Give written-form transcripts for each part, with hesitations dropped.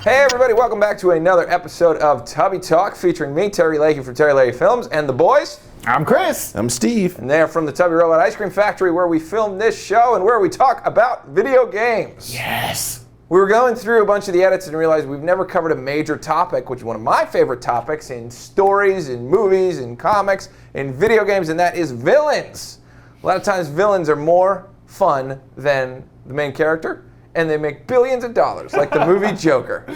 Hey everybody, welcome back to another episode of Tubby Talk featuring me, Terry Lakey from Terry Lakey Films, and the boys. I'm Chris. I'm Steve. And they're from the Tubby Robot Ice Cream Factory where we film this show and where we talk about video games. Yes. We were going through a bunch of the edits and realized we've never covered a major topic, which is one of my favorite topics in stories, in movies, in comics, in video games, and that is villains. A lot of times villains are more fun than the main character, and they make billions of dollars, like the movie Joker.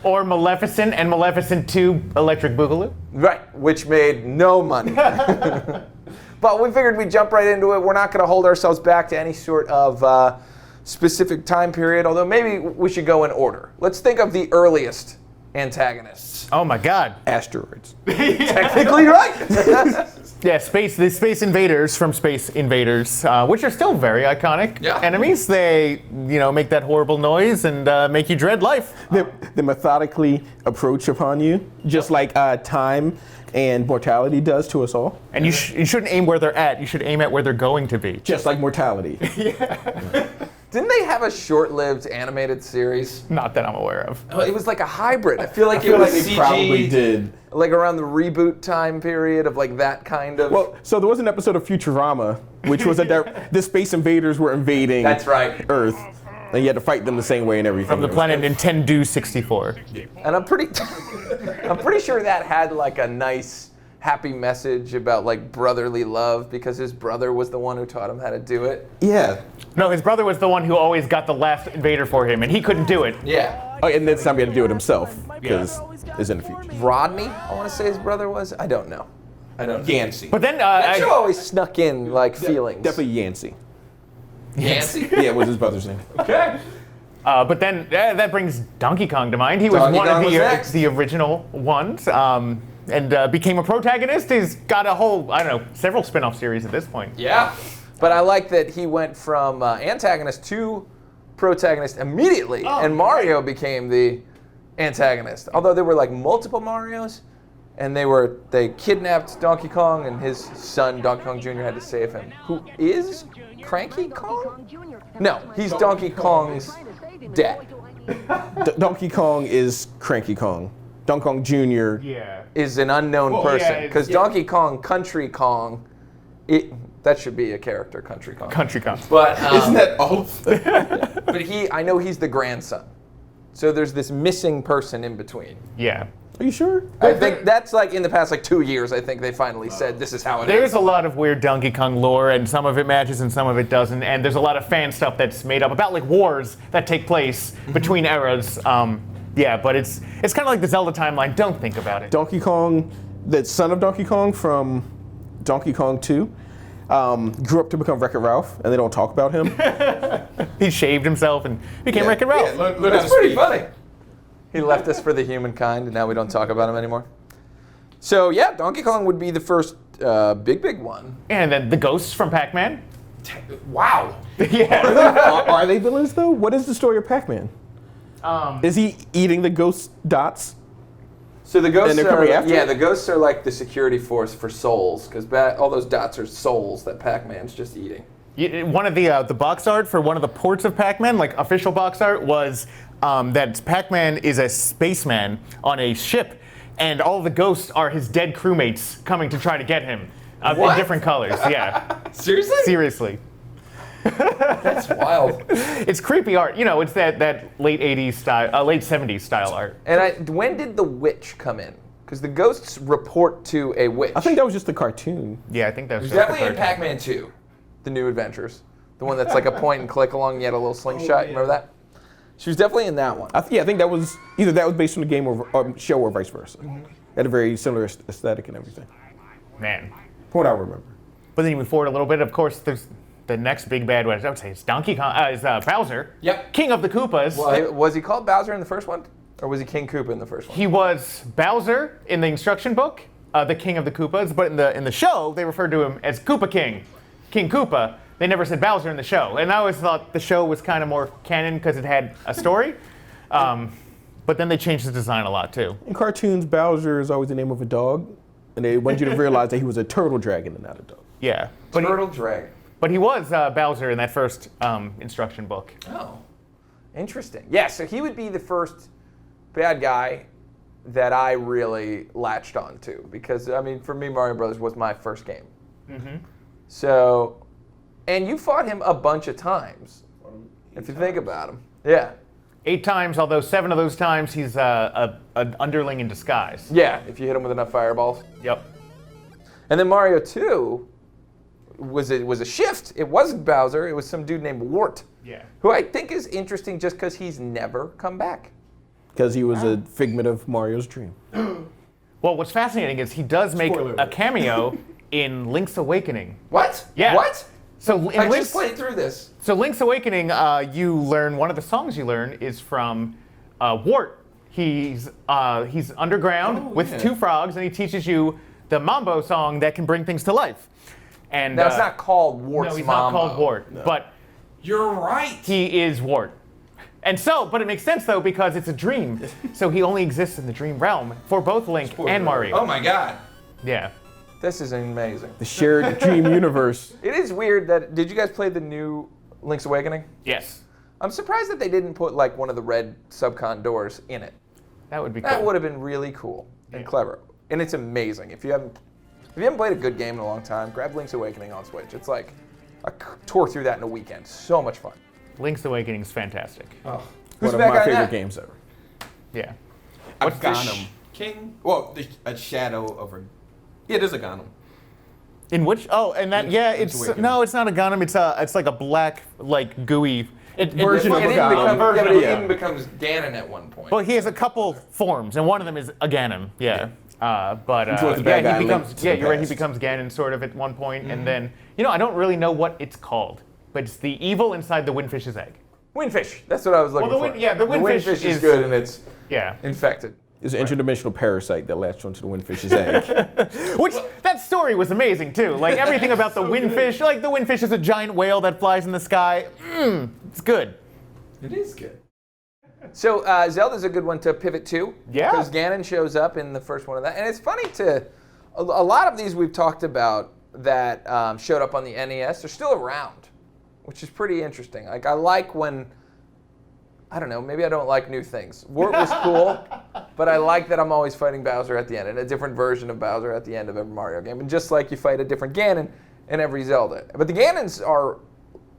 Or Maleficent and Maleficent 2 Electric Boogaloo. Right, which made no money. But we figured we'd jump right into it. We're not going to hold ourselves back to any sort of specific time period, although maybe we should go in order. Let's think of the earliest antagonists. Oh my God. Asteroids. Technically right. Yeah, the Space Invaders from Space Invaders, which are still very iconic enemies. They, make that horrible noise and make you dread life. They methodically approach upon you, just like time and mortality does to us all. And you shouldn't aim where they're at. You should aim at where they're going to be. Just like mortality. Didn't they have a short-lived animated series? Not that I'm aware of. It was like a hybrid. I feel like it was CG. Probably did. Like around the reboot time period of like that kind of. Well, so there was an episode of Futurama, which was the Space Invaders were invading That's right. Earth, and you had to fight them the same way and everything. From the planet Nintendo 64. And I'm pretty sure that had like a nice happy message about like brotherly love because his brother was the one who taught him how to do it. Yeah. No, his brother was the one who always got the last invader for him, and he couldn't do it. Yeah. Oh, and this time he had to do it himself because it's in the future. Rodney, I want to say his brother was. I don't know. Yancey. But then That show always snuck in like feelings. Definitely Yancey. Yancey. Yeah, was his brother's name. Okay. But then that brings Donkey Kong to mind. He was Donkey one Kong of was the original ones, and became a protagonist. He's got a whole, several spin-off series at this point. Yeah. But I like that he went from antagonist to protagonist immediately, and Mario became the antagonist. Although there were like multiple Marios, and they kidnapped Donkey Kong, and his son Donkey Kong Jr. had to save him. Who is Cranky Kong? No, he's Donkey Kong's dad. Donkey Kong is Cranky Kong. Donkey Kong Jr. is an unknown person because yeah. Donkey Kong Country Kong, that should be a character, Country Kong. Country Kong. But Isn't that all? but I know he's the grandson. So there's this missing person in between. Yeah. Are you sure? I think that's like in the past 2 years. I think they finally said this is how it There's is. a lot of weird Donkey Kong lore, and some of it matches and some of it doesn't. And there's a lot of fan stuff that's made up about like wars that take place between eras. But it's kind of like the Zelda timeline. Don't think about it. Donkey Kong, the son of Donkey Kong from Donkey Kong 2, grew up to become Wreck-It Ralph, and they don't talk about him. He shaved himself and became Wreck-It Ralph. Yeah, That's pretty funny. He left us for the humankind, and now we don't talk about him anymore. So yeah, Donkey Kong would be the first big one. And then the ghosts from Pac-Man. Wow. Yeah. Are they villains though? What is the story of Pac-Man? Is he eating the ghost dots? So the ghosts And they're coming after him? the ghosts are like the security force for souls, because all those dots are souls that Pac-Man's just eating. One of the box art for one of the ports of Pac-Man, like official box art, was that Pac-Man is a spaceman on a ship, and all the ghosts are his dead crewmates coming to try to get him in different colors. Yeah. Seriously? Seriously. That's wild. It's creepy art. It's that late 80s style, late 70s style art. And when did the witch come in? Because the ghosts report to a witch. I think that was just the cartoon. Yeah, I think that was definitely in Pac-Man 2, The New Adventures. The one that's like a point and click along, you had a little slingshot. Remember that? She was definitely in that one. I think that was either based on the game or show or vice versa. Had a very similar aesthetic and everything. Man. From what I remember. But then you move forward a little bit. Of course, there's the next big bad one. I would say it's Donkey Kong. Is Bowser. Yep. King of the Koopas. Well, was he called Bowser in the first one? Or was he King Koopa in the first one? He was Bowser in the instruction book, the King of the Koopas. But in the show, they referred to him as Koopa King, King Koopa. They never said Bowser in the show. And I always thought the show was kind of more canon because it had a story. But then they changed the design a lot, too. In cartoons, Bowser is always the name of a dog, and they want you to realize that he was a turtle dragon and not a dog. Yeah. Turtle Dragon. But he was Bowser in that first instruction book. Oh. Interesting. Yeah, so he would be the first bad guy that I really latched on to because, I mean, for me, Mario Brothers was my first game. Mm-hmm. So, and you fought him a bunch of times, if you think about him. Yeah. 8 times, although 7 of those times he's an underling in disguise. Yeah, if you hit him with enough fireballs. Yep. And then Mario 2 was a shift. It wasn't Bowser. It was some dude named Wart. Yeah. Who I think is interesting just because he's never come back. Because he was a figment of Mario's dream. Well, what's fascinating is he does make Spoiler a alert. cameo in Link's Awakening. What? Yeah. What? So in I Link's, just played through this. So Link's Awakening, you learn, one of the songs you learn is from Wart. He's underground with 2 frogs, and he teaches you the Mambo song that can bring things to life. And Now, it's not called Wart's No, he's Mambo. not called Wart, but You're right. he is Wart. And so, but it makes sense though because it's a dream. So he only exists in the dream realm for both Link and Mario. Oh my god. Yeah. This is amazing. The shared dream universe. It is weird that, did you guys play the new Link's Awakening? Yes. I'm surprised that they didn't put like one of the red subcon doors in it. That would be cool. That would have been really cool and clever. And it's amazing. If you haven't played a good game in a long time, grab Link's Awakening on Switch. It's like I tore through that in a weekend. So much fun. Link's Awakening is fantastic. Oh. One of back my on favorite that? games ever. Yeah. A What's the Ganon King? Well, a shadow of a... Yeah, there's a Ganon. In which? Oh, and that, yeah, Link's it's, Awakening. no, it's not a Ganon, it's like a black, like, gooey. Version of It a even Ganon. becomes, yeah, but it Yeah. even becomes Ganon at one point. Well, he has a couple forms, and one of them is a Ganon, yeah. But Which was the bad yeah, guy he becomes, linked to yeah, the you're right, he past. becomes Ganon sort of at one point, and then, you know, I don't really know what it's called, but it's the evil inside the Windfish's egg. Windfish. That's what I was looking Well, for. the Windfish is is good and it's Yeah. infected. It's an interdimensional parasite that latched onto the Windfish's egg. Which, that story was amazing too. Like everything about the Windfish, like the Windfish is a giant whale that flies in the sky. It's good. It is good. So Zelda's a good one to pivot to. Yeah. Because Ganon shows up in the first one of that. And it's funny a lot of these we've talked about that showed up on the NES, they're still around, which is pretty interesting. Like I like when, I don't know, maybe I don't like new things. Wart was cool, but I like that I'm always fighting Bowser at the end, and a different version of Bowser at the end of every Mario game. And just like you fight a different Ganon in every Zelda. But the Ganons are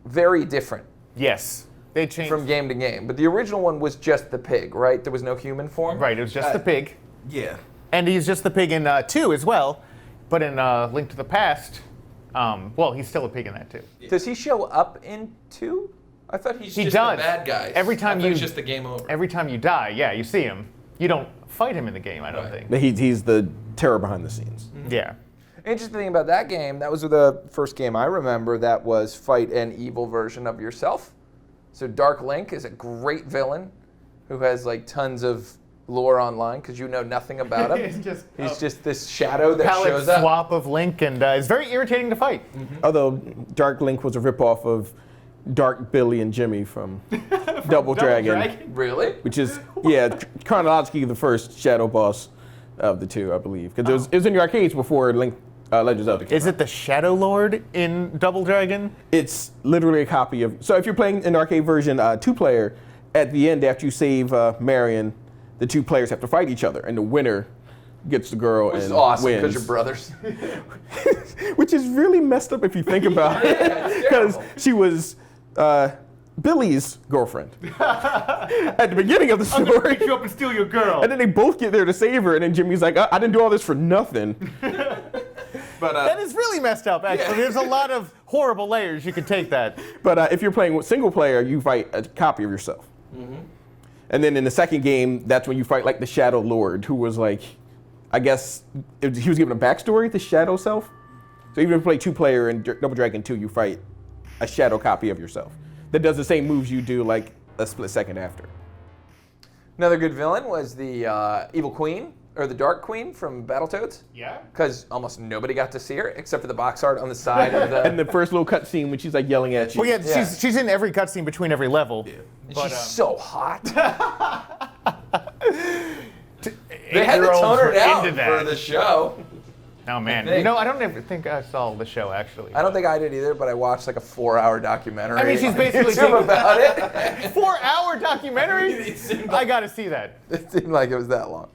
very different Yes. They changed. from game to game. But the original one was just the pig, right? There was no human form? Right, it was just the pig. Yeah. And he's just the pig in 2 as well. But in Link to the Past, well, he's still a pig in that too. Does he show up in 2? I thought He's He just does. the bad guy. Every time I thought you- it's just the game over. Every time you die, yeah, you see him. You don't fight him in the game, I don't Right. think. He's the terror behind the scenes. Yeah. Interesting thing about that game, that was the first game I remember that was fight an evil version of yourself. So Dark Link is a great villain who has like tons of lore online because you know nothing about him. He's just this shadow that Palette shows up. swap of Link, and it's very irritating to fight. Although Dark Link was a ripoff of Dark Billy and Jimmy from Double Dragon, Really? which is, yeah, chronologically the first shadow boss of the 2, I believe. Because it was in the arcades before Link Legend of Zelda came Is it the Shadow Lord in Double Dragon? It's literally a copy of. So if you're playing an arcade version 2-player, at the end after you save Marion, the 2 players have to fight each other, and the winner gets the girl Which is and awesome wins. because you're brothers. Which is really messed up if you think about it, because she was Billy's girlfriend at the beginning of the story. Pick you up and steal your girl. And then they both get there to save her, and then Jimmy's like, I didn't do all this for nothing. But That is really messed up, actually. There's a lot of horrible layers you could take that. But if you're playing with single player, you fight a copy of yourself. And then in the second game, that's when you fight like the Shadow Lord, who was like, I guess he was given a backstory, the Shadow Self. So even if you play 2-player in Double Dragon 2, you fight a shadow copy of yourself that does the same moves you do like a split second after. Another good villain was the Evil Queen, or the Dark Queen from Battletoads. Yeah? Because almost nobody got to see her except for the box art on the side of the. And the first little cutscene when she's like yelling at you. Well, yeah, Yeah. She's in every cutscene between every level. And But, she's so hot. They they had to tone her down for the show. Oh man, think. I don't ever think I saw the show actually. I don't think I did either, but I watched like a 4-hour documentary. I mean, she's on basically YouTube about it. 4-hour documentary. I gotta see that. It seemed like it was that long.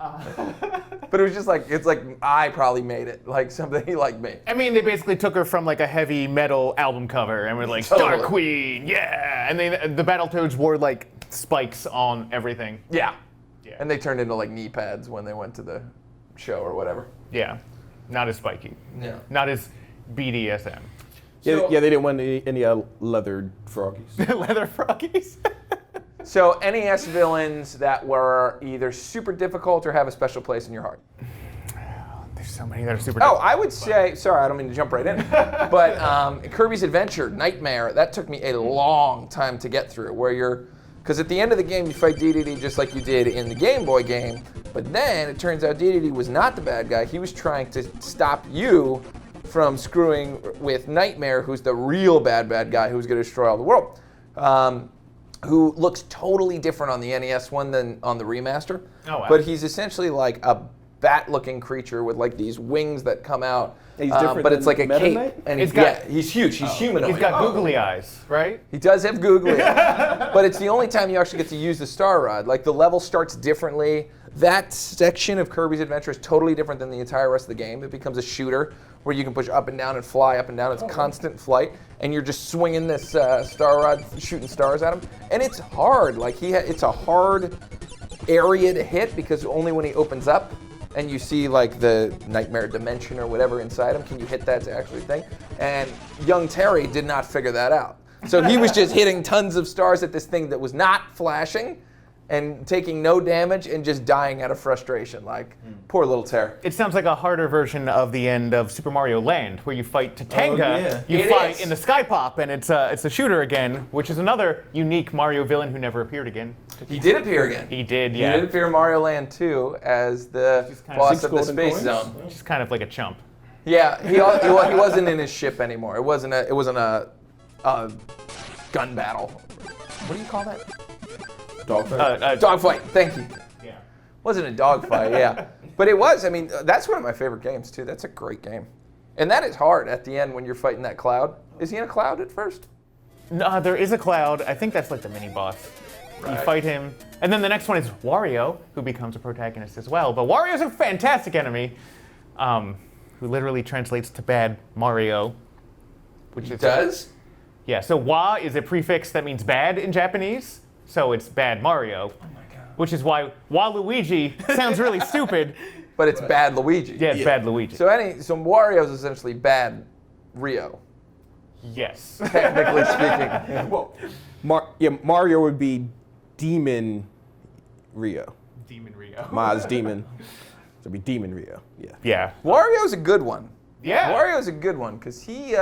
But it was just like, it's like I probably made it, like something he like made. I mean, they basically took her from like a heavy metal album cover and were like, Totally. Star Queen, yeah! And the Battletoads wore like spikes on everything. Yeah. Yeah. And they turned into like knee pads when they went to the show or whatever. Yeah. Not as spiky. Yeah. Not as BDSM. Yeah, they didn't want any leathered froggies. Leather froggies. So NES villains that were either super difficult or have a special place in your heart. There's so many that are super Oh, I would say, sorry, I don't mean to jump right in, but Kirby's Adventure, Nightmare, that took me a long time to get through, because at the end of the game you fight DDD just like you did in the Game Boy game, but then it turns out DDD was not the bad guy. He was trying to stop you from screwing with Nightmare, who's the real bad guy who's going to destroy all the world, who looks totally different on the NES one than on the remaster. Oh, wow. But he's essentially like a bat-looking creature with like these wings that come out. He's different but it's than like a Meta cape. Knight? And he's huge. He's humanoid. He's got googly eyes, right? He does have googly eyes, but it's the only time you actually get to use the Star Rod. Like the level starts differently. That section of Kirby's Adventure is totally different than the entire rest of the game. It becomes a shooter where you can push up and down and fly up and down. It's constant flight, and you're just swinging this Star Rod, shooting stars at him. And it's hard. Like it's a hard area to hit because only when he opens up and you see like the nightmare dimension or whatever inside him, can you hit that to actually think? And young Terry did not figure that out. So he was just hitting tons of stars at this thing that was not flashing and taking no damage and just dying out of frustration. Like, poor little Terry. It sounds like a harder version of the end of Super Mario Land, where you fight Tatanga. yeah. You It fight is. in the Sky Pop, and it's a shooter again, which is another unique Mario villain who never appeared again. He did appear again. He did, He yeah. did appear in Mario Land 2 as the kind of boss Six of the golden Space coins? Zone. Just kind of like a chump. Yeah, he wasn't in his ship anymore. It wasn't a gun battle. What do you call that? Dogfight. Dogfight. Thank you. Yeah. Wasn't a dogfight, yeah. But it was. I mean, that's one of my favorite games too. That's a great game. And that is hard at the end when you're fighting that cloud. Is he in a cloud at first? No, there is a cloud. I think that's like the mini boss. You Right. fight him, and then the next one is Wario, who becomes a protagonist as well. But Wario's a fantastic enemy, who literally translates to bad Mario, which is Does? Yeah. So Wa is a prefix that means bad in Japanese, so it's bad Mario. Oh my god. Which is why Waluigi sounds really stupid. But it's bad Luigi. Yeah, it's bad Luigi. So Wario's essentially bad Rio, Yes. technically speaking. Well, Mario would be Demon Rio. Demon Rio. Ma's Demon. So it'd be Demon Rio. Yeah. Yeah. Wario's a good one. Yeah. Wario's a good one because he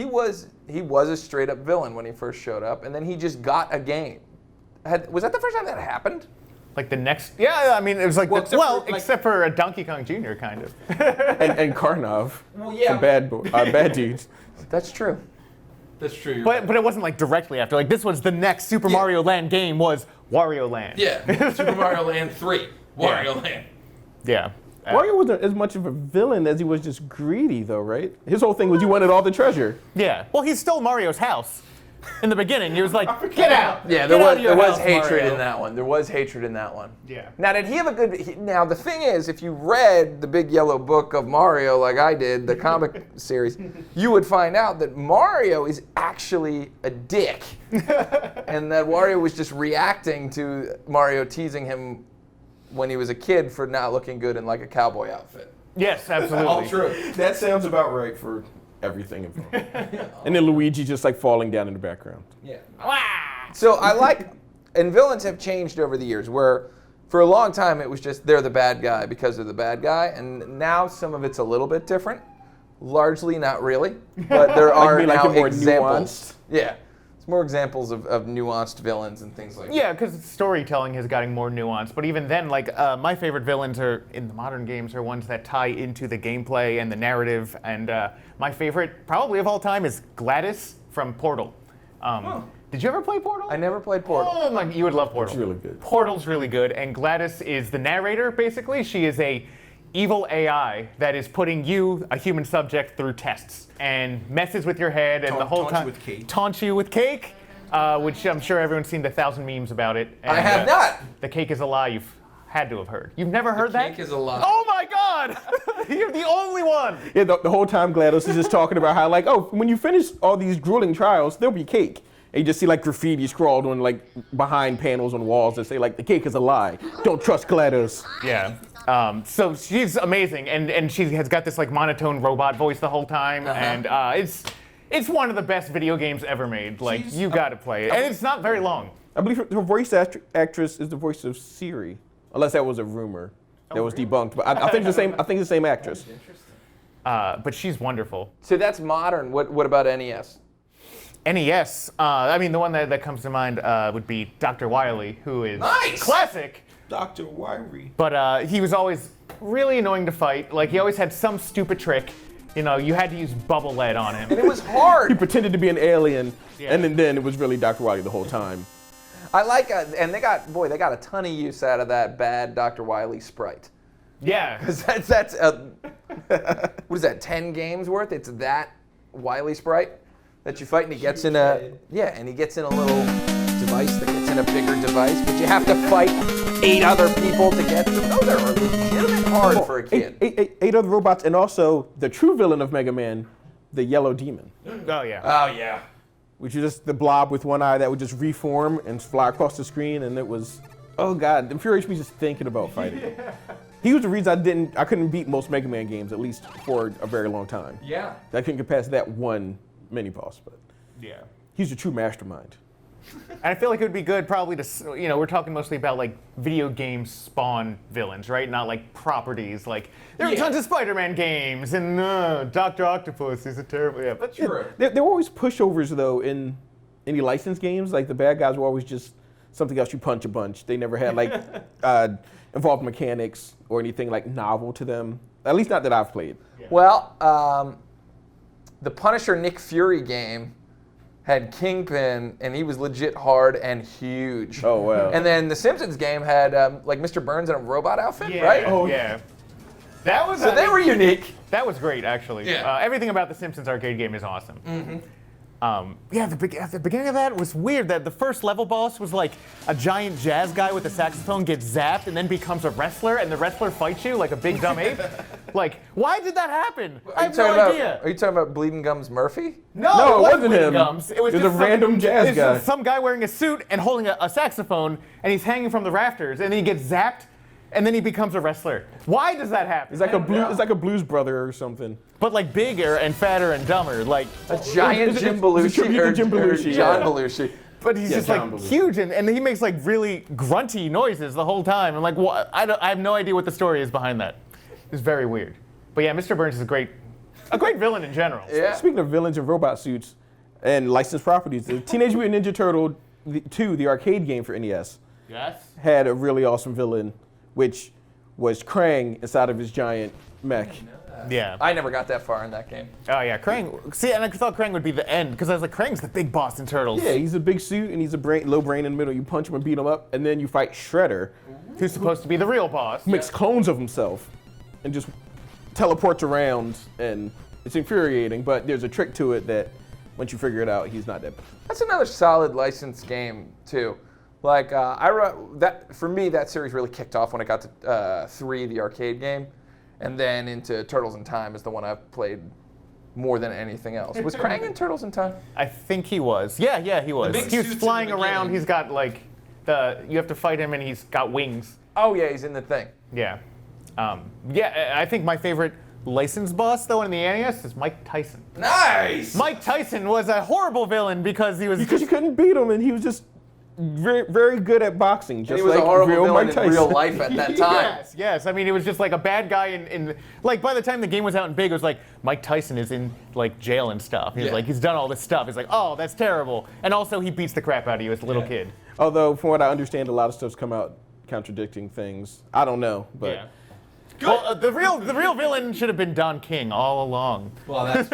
was a straight up villain when he first showed up, and then he just got a game. Was that the first time that happened? Like the next. Yeah, I mean, it was like Well, except for a Donkey Kong Jr. kind of. And Karnov. Well, yeah. Some bad dudes. That's true. That's true. You're But it wasn't like directly after. Like this was the next Super Mario Land game was Wario Land. yeah. Super Mario Land 3. Wario Land. Yeah. Wario wasn't as much of a villain as he was just greedy, though, right? His whole thing was he wanted all the treasure. Yeah. Well, he stole Mario's house in the beginning. He was like, "Get out!" Yeah, Get out of your there was house, hatred Mario." in that one. There was hatred in that one. Yeah. Now, did he have a good? Now, the thing is, if you read the Big Yellow Book of Mario, like I did, the comic series, you would find out that Mario is actually a dick, and that Wario was just reacting to Mario teasing him when he was a kid for not looking good in like a cowboy outfit. Yes, absolutely. All true. That sounds about right for everything involved. And then Luigi just like falling down in the background. Yeah. So I like, and villains have changed over the years where for a long time it was just they're the bad guy because they're the bad guy, and now some of it's a little bit different. Largely not really, but there are you mean like now it more examples. nuanced? Yeah, it's more examples of nuanced villains and things like that. Yeah, because storytelling has gotten more nuanced. But even then, like my favorite villains are in the modern games are ones that tie into the gameplay and the narrative. And my favorite, probably of all time, is GLaDOS from Portal. Did you ever play Portal? I never played Portal. Oh, you would love Portal. It's really good. Portal's really good, and GLaDOS is the narrator. Basically, she is a evil AI that is putting you, a human subject, through tests and messes with your head and the whole time taunts you with cake, which I'm sure everyone's seen the 1,000 memes about it. And, I have not. The cake is a lie. You've had to have heard. You've never heard that? Cake is a lie. Oh my God! You're the only one. Yeah, the whole time GLaDOS is just talking about how like, oh, when you finish all these grueling trials, there'll be cake. And you just see like graffiti scrawled on like behind panels on walls that say like the cake is a lie. Don't trust GLaDOS. Yeah. So she's amazing, and she has got this like monotone robot voice the whole time, and it's one of the best video games ever made. Like you got to play it, and it's not very long. I believe her voice actress is the voice of Siri, unless that was a rumor that was debunked. But I think it's the same. I think it's the same actress. But she's wonderful. So that's modern. What about NES? NES. I mean, the one that comes to mind would be Dr. Wily, who is classic. Dr. Wily. But he was always really annoying to fight. Like, he always had some stupid trick. You know, you had to use bubble lead on him. And it was hard. He pretended to be an alien, and then it was really Dr. Wily the whole time. I like, and they got a ton of use out of that bad Dr. Wily sprite. Yeah. Because that's what is that, 10 games worth? It's that Wily sprite that you fight, and he gets in a little device that gets in a bigger device, but you have to fight 8 other people to get to them. Those are legitimate hard for a kid. Eight other robots, and also the true villain of Mega Man, the Yellow Demon. Oh, yeah. Oh, yeah. Which is just the blob with one eye that would just reform and fly across the screen, and it was, oh God, it infuriates me just thinking about fighting him. He was the reason I couldn't beat most Mega Man games, at least for a very long time. Yeah. I couldn't get past that one mini boss, but Yeah. he's a true mastermind. And I feel like it would be good probably to, you know, we're talking mostly about like video game spawn villains, right? Not like properties. Like, there are tons of Spider-Man games, and Dr. Octopus is a terrible, yeah. But Sure. There were always pushovers, though, in any licensed games. Like, the bad guys were always just something else you punch a bunch. They never had, like, involved mechanics or anything, like, novel to them. At least not that I've played. Yeah. Well, the Punisher Nick Fury game had Kingpin, and he was legit hard and huge. Oh, wow. And then the Simpsons game had, like, Mr. Burns in a robot outfit, yeah, right? Oh, yeah. That was So they were unique. That was great, actually. Yeah. Everything about the Simpsons arcade game is awesome. Mm-hmm. Yeah, at the beginning of that was weird that the first level boss was like a giant jazz guy with a saxophone gets zapped and then becomes a wrestler, and the wrestler fights you like a big dumb ape. Like, why did that happen? I have no idea. Are you talking about Bleeding Gums Murphy? No, it wasn't Bleeding him. Gums. It was It was just a random jazz it's guy. just some guy wearing a suit and holding a saxophone, and he's hanging from the rafters, and then he gets zapped, and then he becomes a wrestler. Why does that happen? It's like a Blues Brother or something. But like bigger and fatter and dumber, like A giant Jim Belushi. Or Jim Belushi, John yeah. Belushi. But he's just John like Belushi. huge, and he makes like really grunty noises the whole time. And like, I have no idea what the story is behind that. It's very weird. But yeah, Mr. Burns is a great villain in general. Yeah. Speaking of villains and robot suits and licensed properties, the Teenage Mutant Ninja Turtle 2, the arcade game for NES, Yes. had a really awesome villain, which was Krang inside of his giant mech. Yeah. I never got that far in that game. Oh yeah, Krang. See, and I thought Krang would be the end because I was like, Krang's the big boss in Turtles. Yeah, he's a big suit and he's a low brain in the middle. You punch him and beat him up, and then you fight Shredder, Who's supposed to be the real boss? makes clones of himself, and just teleports around, and it's infuriating. But there's a trick to it that once you figure it out, he's not that bad. That's another solid licensed game too. Like for me, that series really kicked off when it got to 3, the arcade game, and then into Turtles in Time is the one I've played more than anything else. Was Krang in Turtles in Time? I think he was. Yeah, he was. big He was suits in flying the around. beginning. He's got like you have to fight him, and he's got wings. Oh yeah, he's in the thing. Yeah. I think my favorite licensed boss though in the NES is Mike Tyson. Nice. Mike Tyson was a horrible villain because he was Because you couldn't beat him, and he was just very, very good at boxing, just And he was like a horrible real villain Mike in Tyson. real life at that time. Yes. I mean, it was just like a bad guy in like by the time the game was out and big, it was like Mike Tyson is in like jail and stuff. He's Yeah. like he's done all this stuff. He's like, oh, that's terrible. And also he beats the crap out of you as a little kid. Although, from what I understand, a lot of stuff's come out contradicting things. I don't know, but Yeah. Well, the real villain should have been Don King all along. Well, that's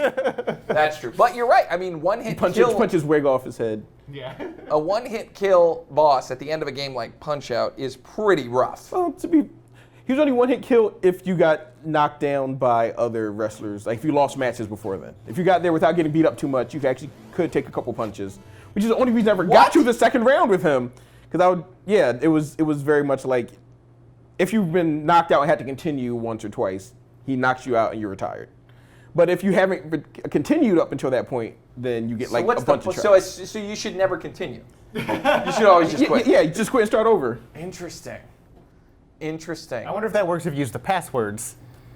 That's true. But you're right. I mean, punch his wig off his head. Yeah. a one-hit kill boss at the end of a game like Punch-Out is pretty rough. Well, He was only one hit kill if you got knocked down by other wrestlers. Like if you lost matches before then. If you got there without getting beat up too much, you could take a couple punches. Which is the only reason I ever got to the second round with him. Because it was very much like if you've been knocked out and had to continue once or twice, he knocks you out and you're retired. But if you haven't continued up until that point, then you get a bunch of tries. So you should never continue. You should always just quit. Yeah, just quit and start over. Interesting. I wonder if that works if you use the passwords.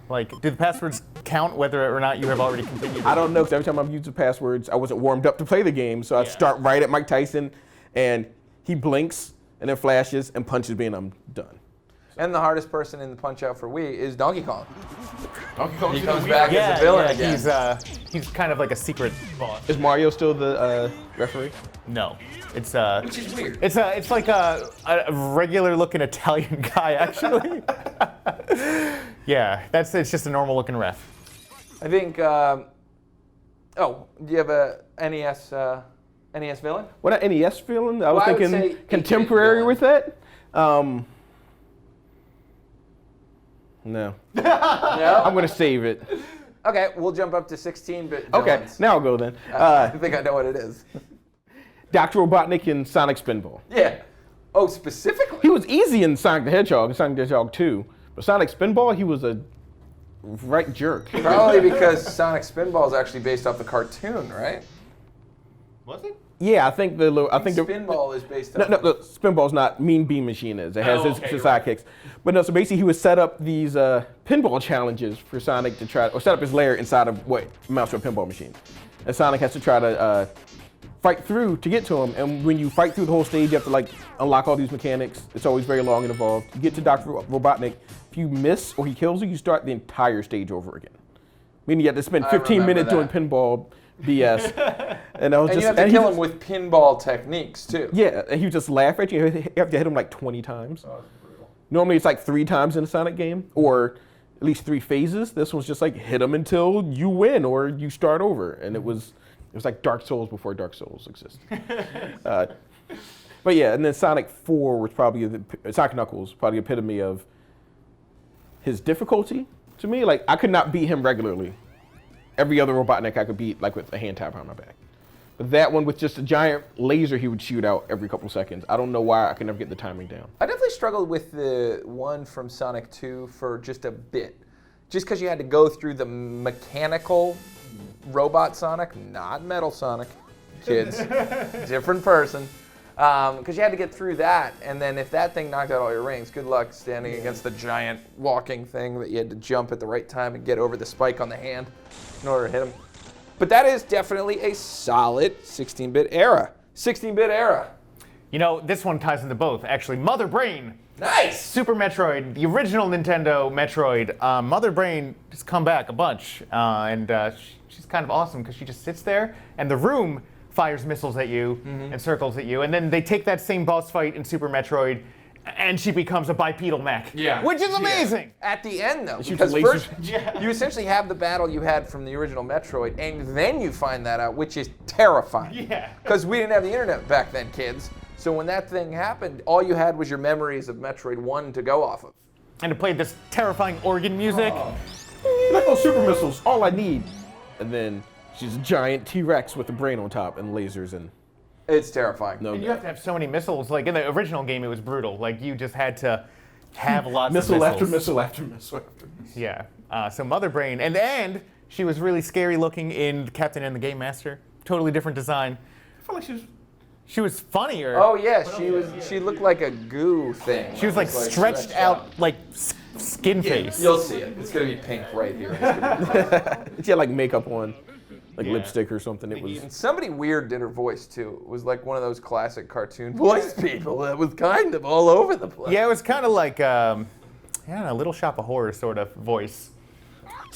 Like, do the passwords count whether or not you have already continued? I don't know, because every time I've used the passwords, I wasn't warmed up to play the game, so I'd start right at Mike Tyson, and he blinks, and then flashes, and punches me, and I'm done. And the hardest person in the Punch-Out for Wii is Donkey Kong. Donkey Kong He comes back as a villain again. He's kind of like a secret boss. Is Mario still the referee? No. It's Which is weird. It's like a regular looking Italian guy actually. Yeah, it's just a normal looking ref. I think. Do you have a NES villain? What an NES villain? I was Well, I would thinking say contemporary 8-bit with that. No. No. I'm gonna save it. Okay, we'll jump up to 16-bit. Okay, villains. now I'll go then. I think I know what it is. Dr. Robotnik in Sonic Spinball. Yeah. Oh, specifically. He was easy in Sonic the Hedgehog and Sonic the Hedgehog 2, but Sonic Spinball, he was a right jerk. Probably because Sonic Spinball is actually based off the cartoon, right? Was it? Yeah, I think the Spinball is based on. No, Spinball's not. Mean Bean Machine is. It has his sidekicks. But no, so basically he would set up these pinball challenges for Sonic to try, or set up his lair inside of what amounts to a pinball machine. And Sonic has to try to fight through to get to him. And when you fight through the whole stage, you have to like unlock all these mechanics. It's always very long and involved. You get to Dr. Robotnik. If you miss or he kills you, you start the entire stage over again. Meaning you have to spend 15 minutes doing pinball BS. And you have to kill him with pinball techniques too. Yeah, and he would just laugh at you. You have to hit him like 20 times. Oh, that's brutal. Normally it's like 3 times in a Sonic game, or at least 3 phases. This one's just like hit him until you win or you start over. And it was like Dark Souls before Dark Souls existed. But yeah, and then Sonic 4 was probably Sonic Knuckles, probably the epitome of his difficulty to me. Like I could not beat him regularly. Every other Robotnik I could beat like with a hand tap on my back. But that one with just a giant laser he would shoot out every couple seconds. I don't know why I could never get the timing down. I definitely struggled with the one from Sonic 2 for just a bit. Just because you had to go through the mechanical robot Sonic, not Metal Sonic, kids, different person. Because you had to get through that, and then if that thing knocked out all your rings, good luck standing against the giant walking thing that you had to jump at the right time and get over the spike on the hand in order to hit him. But that is definitely a solid 16-bit era. 16-bit era. You know, this one ties into both, actually. Mother Breen. Nice! Super Metroid, the original Nintendo Metroid. Mother Breen has come back a bunch, and she's kind of awesome because she just sits there, and the room fires missiles at you and circles at you, and then they take that same boss fight in Super Metroid, and she becomes a bipedal mech. Yeah. Which is amazing! At the end, though, Shoots because lasers. first you essentially have the battle you had from the original Metroid, and then you find that out, which is terrifying. Yeah. Because we didn't have the internet back then, kids. So when that thing happened, all you had was your memories of Metroid 1 to go off of. And it played this terrifying organ music. Like those super missiles, all I need. And then she's a giant T-Rex with a brain on top and lasers and... It's terrifying. No, And you have to have so many missiles. Like in the original game, it was brutal. Like you just had to have lots missile of missiles. after missile after missile after missile. Yeah. So Mother Breen, and she was really scary looking in Captain and the Game Master. Totally different design. I feel like She was funnier. Oh yeah, she looked like a goo thing. She was like stretched out, like skin face. You'll see it. It's gonna be pink right here. she had like makeup on, like lipstick or something. It was. And somebody weird did her voice too. It was like one of those classic cartoon voice people that was kind of all over the place. Yeah, it was kind of like a Little Shop of Horrors sort of voice.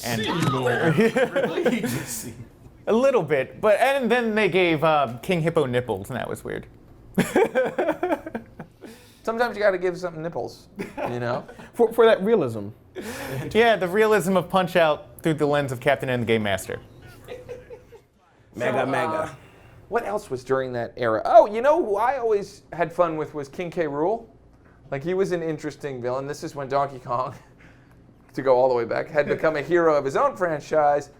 And Really? a little bit, and then they gave King Hippo nipples, and that was weird. Sometimes you gotta give something nipples, you know? For that realism. Yeah, the realism of Punch-Out through the lens of Captain and the Game Master. Mega. What else was during that era? Oh, you know who I always had fun with was King K. Rool. Like he was an interesting villain. This is when Donkey Kong to go all the way back, had become a hero of his own franchise.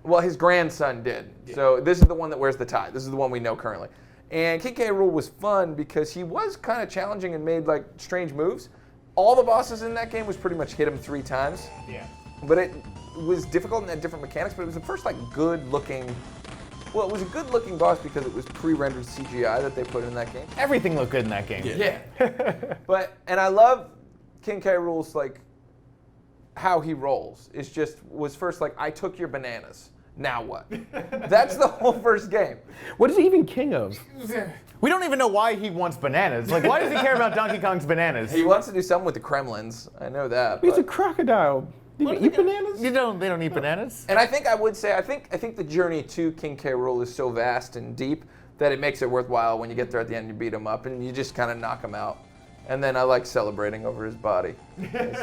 Well, his grandson did. Yeah. So this is the one that wears the tie. This is the one we know currently. And King K. Rool was fun because he was kind of challenging and made like strange moves. All the bosses in that game was pretty much hit him 3 times. Yeah. But it was difficult and had different mechanics, but it was the first like good-looking. Well, it was a good-looking boss because it was pre-rendered CGI that they put in that game. Everything looked good in that game. Yeah. And I love King K. Rool's like how he rolls. It's just was first like, I took your bananas. Now what? That's the whole first game. What is he even king of? We don't even know why he wants bananas. Like, why does he care about Donkey Kong's bananas? He wants to do something with the Kremlins. I know that. He's a crocodile. Do you eat bananas? They don't eat bananas. And I think I would say, I think the journey to King K. Rool is so vast and deep that it makes it worthwhile when you get there at the end, you beat him up, and you just kind of knock him out. And then I like celebrating over his body.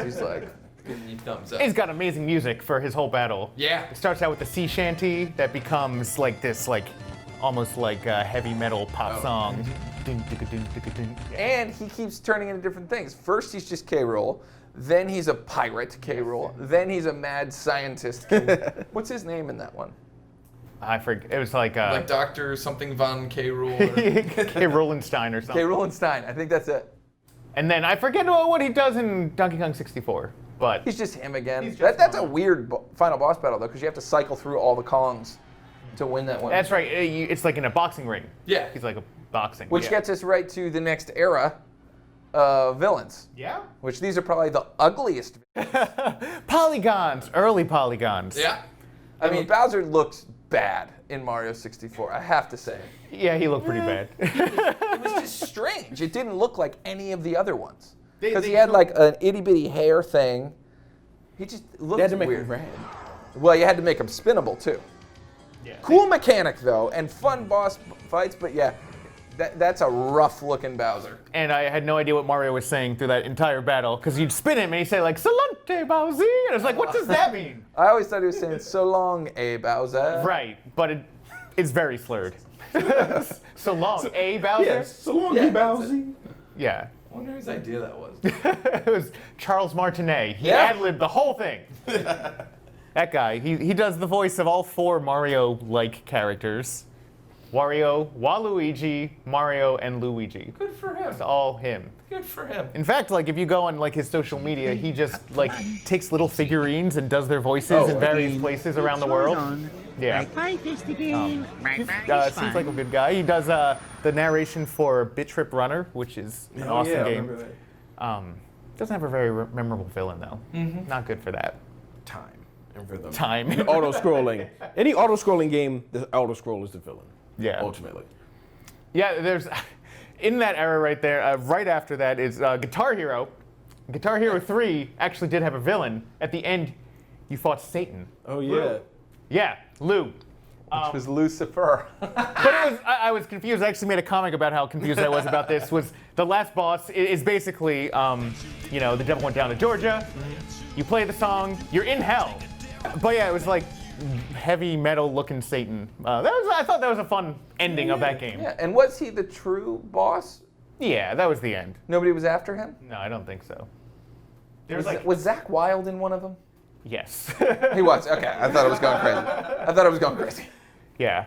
He's like, giving you thumbs up. He's got amazing music for his whole battle. Yeah. It starts out with the sea shanty that becomes like this, like almost like a heavy metal pop song. Yeah. And he keeps turning into different things. First, he's just K. Rool. Then he's a pirate, K. Rool. Then he's a mad scientist. What's his name in that one? I forget. It was like Dr. something von K. Rool. K. Rolenstein or something. K. Rolenstein. I think that's it. And then I forget what he does in Donkey Kong 64. But he's just him again. That's a weird final boss battle, though, because you have to cycle through all the Kongs to win that one. That's right. It's like in a boxing ring. Yeah. He's like a boxing. Which gets us right to the next era of villains. Yeah. Which these are probably the ugliest. Polygons. Early polygons. Yeah. I mean, Bowser looks bad in Mario 64, I have to say. Yeah, he looked pretty bad. It was just strange. It didn't look like any of the other ones. Because he had like an itty-bitty hair thing. He just looked They had to make weird. him red. Well, you had to make him spinnable, too. Yeah. Cool mechanic, though, and fun boss fights, but yeah, that's a rough-looking Bowser. And I had no idea what Mario was saying through that entire battle, because you'd spin him and he'd say like, Salute, Bowser! And I was like, what does that mean? I always thought he was saying, so long, Bowser. Right, but it's very slurred. So long, Bowser? Yes, so long, Bowser. Yeah. I wonder whose idea that was. It was Charles Martinet. He Yeah. ad-libbed the whole thing. That guy, he does the voice of all 4 Mario-like characters. Wario, Waluigi, Mario, and Luigi. Good for him. It's all him. Good for him. In fact, like if you go on like his social media, he just like takes little figurines and does their voices in various places around the world. Yeah. Seems like a good guy. He does the narration for Bit Trip Runner, which is an awesome game. Doesn't have a very memorable villain though. Not good for that. Time and rhythm. Time. Auto-scrolling. Any auto-scrolling game, the auto-scroll is the villain. Yeah. Ultimately. Yeah, there's in that era right there. Right after that is Guitar Hero. Guitar Hero 3 actually did have a villain. At the end, you fought Satan. Oh yeah. Yeah, Lou. Which was Lucifer. But it was, I was confused. I actually made a comic about how confused I was about this. Was the last boss is basically, you know, the devil went down to Georgia. You play the song, you're in hell. But yeah, it was like heavy metal looking Satan. I thought that was a fun ending of that game. Yeah, and was he the true boss? Yeah, that was the end. Nobody was after him? No, I don't think so. Was Zach Wilde in one of them? Yes. He was. Okay, I thought it was going crazy. Yeah.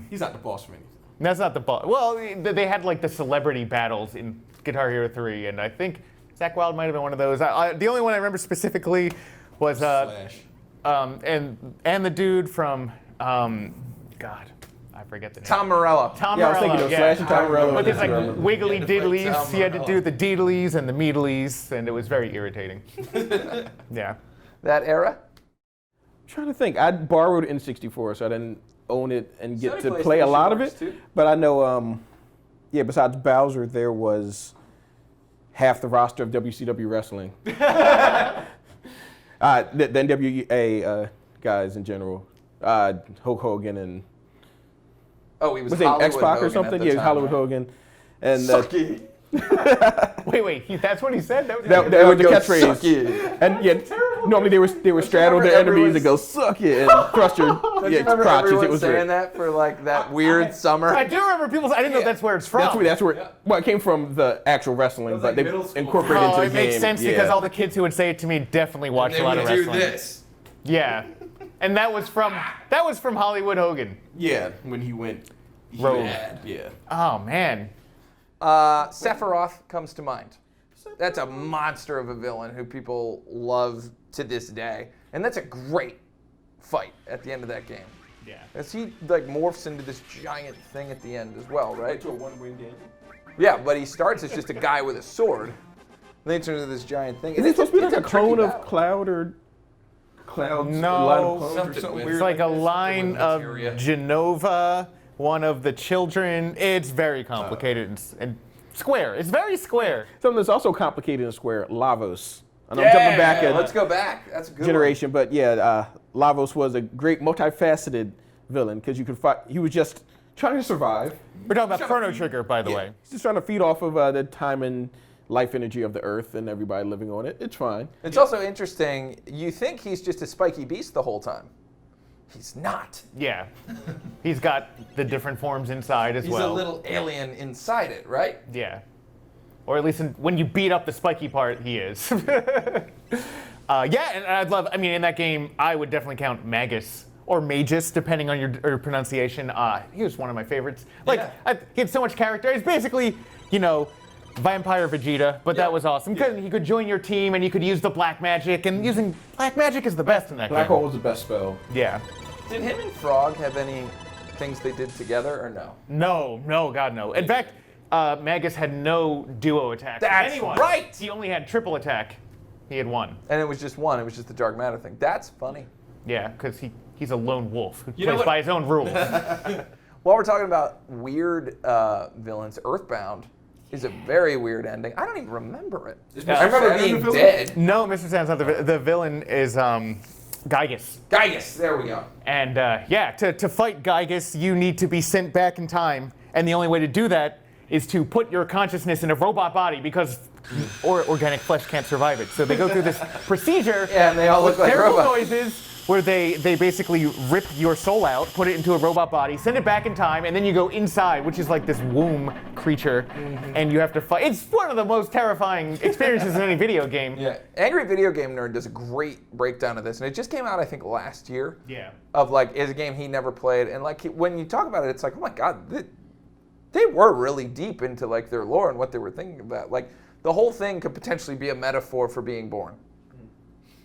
He's not the boss for anything. That's not the boss. Well, they had like the celebrity battles in Guitar Hero 3, and I think Zach Wilde might have been one of those. The only one I remember specifically was Slash. And the dude from God, I forget the name. Tom Morello. Tom Yeah, I was Morello, thinking of Slash and Tom Morello. With his like wiggly Yeah, to play diddlies, Tom he had to Morello. do the deedlies and the meedlies, and it was very irritating. Yeah. That era? I'm trying to think. I borrowed N64, so I didn't own it and get So to did play a lot of PlayStation it. too. But I know, besides Bowser, there was half the roster of WCW wrestling. The NWA guys in general. Hulk Hogan and Oh, he was was it Hollywood X-Pac or Hogan something? at the Yeah, time, Hollywood right? Hogan. And Sucky. Wait, that's what he said? that was the Go catchphrase. sucky. And yeah, Normally they were straddle their enemies and go suck it and crush your Don't you remember crotches. everyone It was saying weird. that for like that weird summer? I do remember people. I didn't know that's where it's from. That's where. Well, it came from the actual wrestling, was but like they middle school. incorporated Oh, into the it game. makes sense because all the kids who would say it to me definitely watch They a lot would of do wrestling. this. Yeah, and that was from Hollywood Hogan. Yeah, when he went. Roll. Yeah. Oh man. Sephiroth comes to mind. That's a monster of a villain who people love to this day, and that's a great fight at the end of that game. Yeah. As he like morphs into this giant thing at the end as well, right? To a one-win game. Yeah, but he starts as just a guy with a sword, and then he turns into this giant thing. Is it supposed to be like a tricky clone of battle. Cloud or Cloud? No. line of clones or Something something weird. It's like a this, line with of materia. Genova, one of the children. It's very complicated and square. It's very square. Something that's also complicated in Square, Lavos. And I'm jumping back Yeah, at let's go back. That's a good generation, but yeah, Lavos was a great multifaceted villain because you could fight. He was just trying to survive. We're talking about Chrono Trigger, by the way. He's just trying to feed off of the time and life energy of the Earth and everybody living on it. It's fine. It's also interesting. You think he's just a spiky beast the whole time. He's not. Yeah. He's got the different forms inside as He's well. a little alien inside it, right? Yeah. Or at least when you beat up the spiky part, he is. Yeah, and in that game, I would definitely count Magus or Magus, depending on your pronunciation. He was one of my favorites. Like, he had so much character. He's basically, Vampire Vegeta, but that was awesome. Because he could join your team and you could use the black magic, and using black magic is the best in that Black game. Hole was the best spell. Yeah. Did him and Frog have any things they did together or no? No, God, no. In fact, Magus had no duo attack. That's Anyone. right! He only had triple attack. He had one. And it was just one. It was just the dark matter thing. That's funny. Yeah, because he's a lone wolf who You know plays what? by his own rules. While we're talking about weird villains, Earthbound is a very weird ending. I don't even remember it. I remember Saturn being the villain? dead. No, Mr. Sam's not the villain is Giygas. Giygas, there we go. And to fight Giygas, you need to be sent back in time. And the only way to do that is to put your consciousness in a robot body because organic flesh can't survive it. So they go through this procedure Yeah, and they all look with like terrible robots. noises where they basically rip your soul out, put it into a robot body, send it back in time, and then you go inside, which is like this womb creature, and you have to fight. It's one of the most terrifying experiences in any video game. Yeah, Angry Video Game Nerd does a great breakdown of this, and it just came out, I think, last year. Yeah. Of like, is a game he never played, and like when you talk about it, it's like, oh my god, they were really deep into like their lore and what they were thinking about. Like the whole thing could potentially be a metaphor for being born.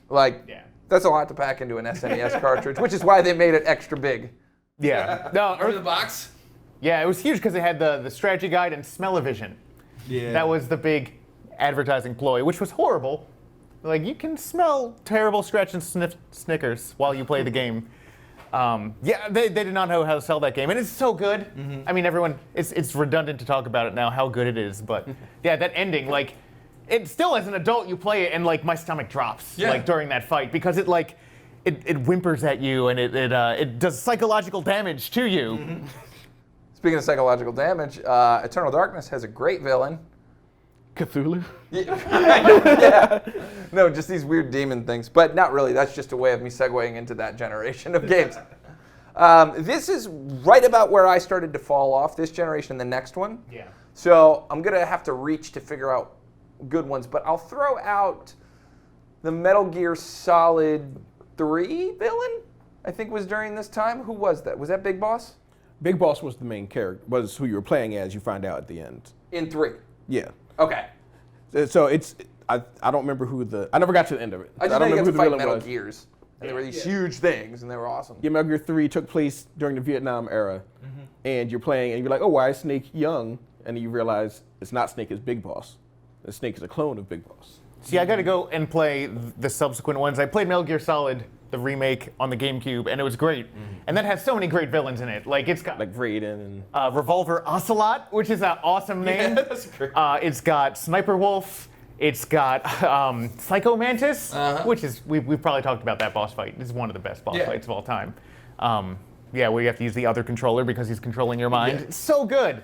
Like, that's a lot to pack into an SNES cartridge, which is why they made it extra big. Yeah. No, Remember the box? yeah, it was huge because it had the strategy guide and smell-o-vision. Yeah. That was the big advertising ploy, which was horrible. Like, you can smell terrible Scratch and Sniff Snickers while you play the game. They did not know how to sell that game, and it's so good. I mean, everyone, it's redundant to talk about it now, how good it is, but yeah, that ending, like, it still as an adult you play it and like my stomach drops like during that fight because it whimpers at you and it does psychological damage to you. Speaking of psychological damage, Eternal Darkness has a great villain. Cthulhu. Yeah. No, just these weird demon things. But not really. That's just a way of me segueing into that generation of games. This is right about where I started to fall off, this generation and the next one. Yeah. So I'm going to have to reach to figure out good ones. But I'll throw out the Metal Gear Solid 3 villain, I think was during this time. Who was that? Was that Big Boss? Big Boss was the main character, was who you were playing as, you find out at the end. In 3. Yeah. Okay. So I don't remember I never got to the end of it. I So just know you got to the fight villain Metal was. Gears. And they were these huge things, and they were awesome. Yeah, Metal Gear 3 took place during the Vietnam era, and you're playing, and you're like, oh, why is Snake young? And then you realize it's not Snake, it's Big Boss. The Snake is a clone of Big Boss. See, I got to go and play the subsequent ones. I played Metal Gear Solid, the remake on the GameCube, and it was great. And that has so many great villains in it. Like it's got Like Raiden and... Revolver Ocelot, which is an awesome name. That's great. It's got Sniper Wolf. It's got Psycho Mantis, which is we've probably talked about that boss fight. This is one of the best boss fights of all time. Where you have to use the other controller because he's controlling your mind. It's so good.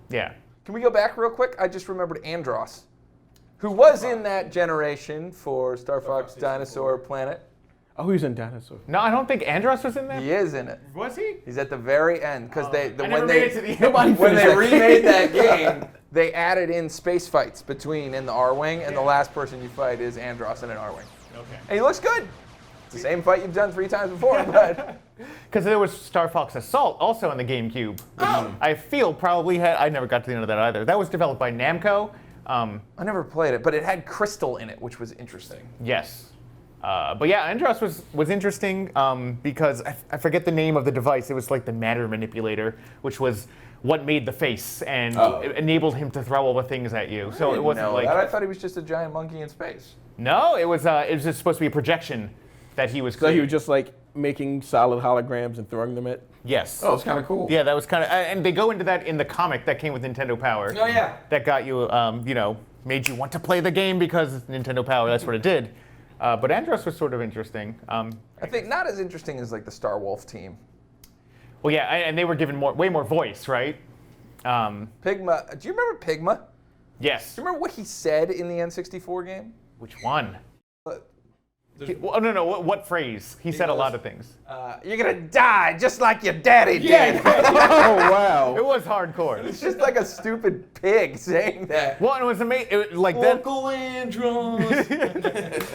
Yeah. Can we go back real quick? I just remembered Andross. who was in that generation for Star Fox Dinosaur Planet. Oh, he was in Dinosaur. No, I don't think Andross was in there. He is in it. Was he? He's at the very end because I never made it to the end. when they remade that game, they added in space fights between in the R-Wing, and the last person you fight is Andross in an R-Wing. Okay. And he looks good. It's the same fight you've done 3 times before, but Because there was Star Fox Assault also on the GameCube. Oh. I feel probably had. I never got to the end of that either. That was developed by Namco. I never played it. But it had Crystal in it, which was interesting. Yes. But yeah, Andross was interesting because I forget the name of the device. It was like the matter manipulator, which was what made the face and it enabled him to throw all the things at you. So it wasn't like that. I thought he was just a giant monkey in space. no, it was just supposed to be a projection that he was. So he was just like making solid holograms and throwing them at. Yes. Oh, it's kind of cool. Yeah, that was kind of, and they go into that in the comic that came with Nintendo Power. Oh, yeah. That got you, made you want to play the game because Nintendo Power. That's what it did. But Andross was sort of interesting. I think not as interesting as like the Star Wolf team. Well, yeah, and they were given way more voice, right? Pigma. Do you remember Pigma? Yes. Do you remember what he said in the N64 game? Which one? What? No. What phrase? He said a lot of things. You're gonna die just like your daddy did. Oh wow. It was hardcore. It's just like a stupid pig saying that. Well, it was amazing. Like that. Uncle Andross.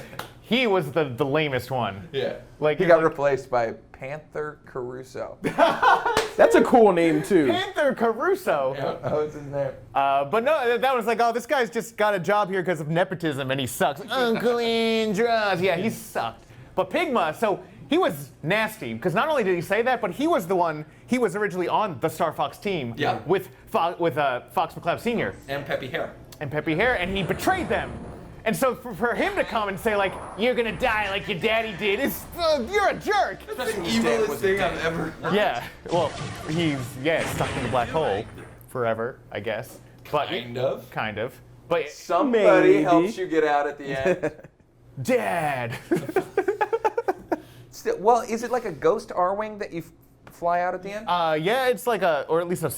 He was the lamest one. Yeah. Like He got replaced by Panther Caruso. That's a cool name too. Panther Caruso. Yeah. That was his name. But no, that was like, oh, this guy's just got a job here because of nepotism and he sucks. Uncle Andross. Yeah, he sucked. But Pigma, so he was nasty because not only did he say that, but he was the one, he was originally on the Star Fox team Yeah. with Fox McCloud Sr. And Peppy Hair. and Peppy Hair, and he betrayed them. And so for him to come and say, like, you're gonna die like your daddy did, you're a jerk. That's the evilest thing I've ever. Yeah, well, he's stuck in the black hole forever, I guess. But Kind of. Kind of. But Somebody Maybe. helps you get out at the end. Dad. Still, well, is it like a ghost R-Wing that you fly out at the end? Yeah, it's like or at least an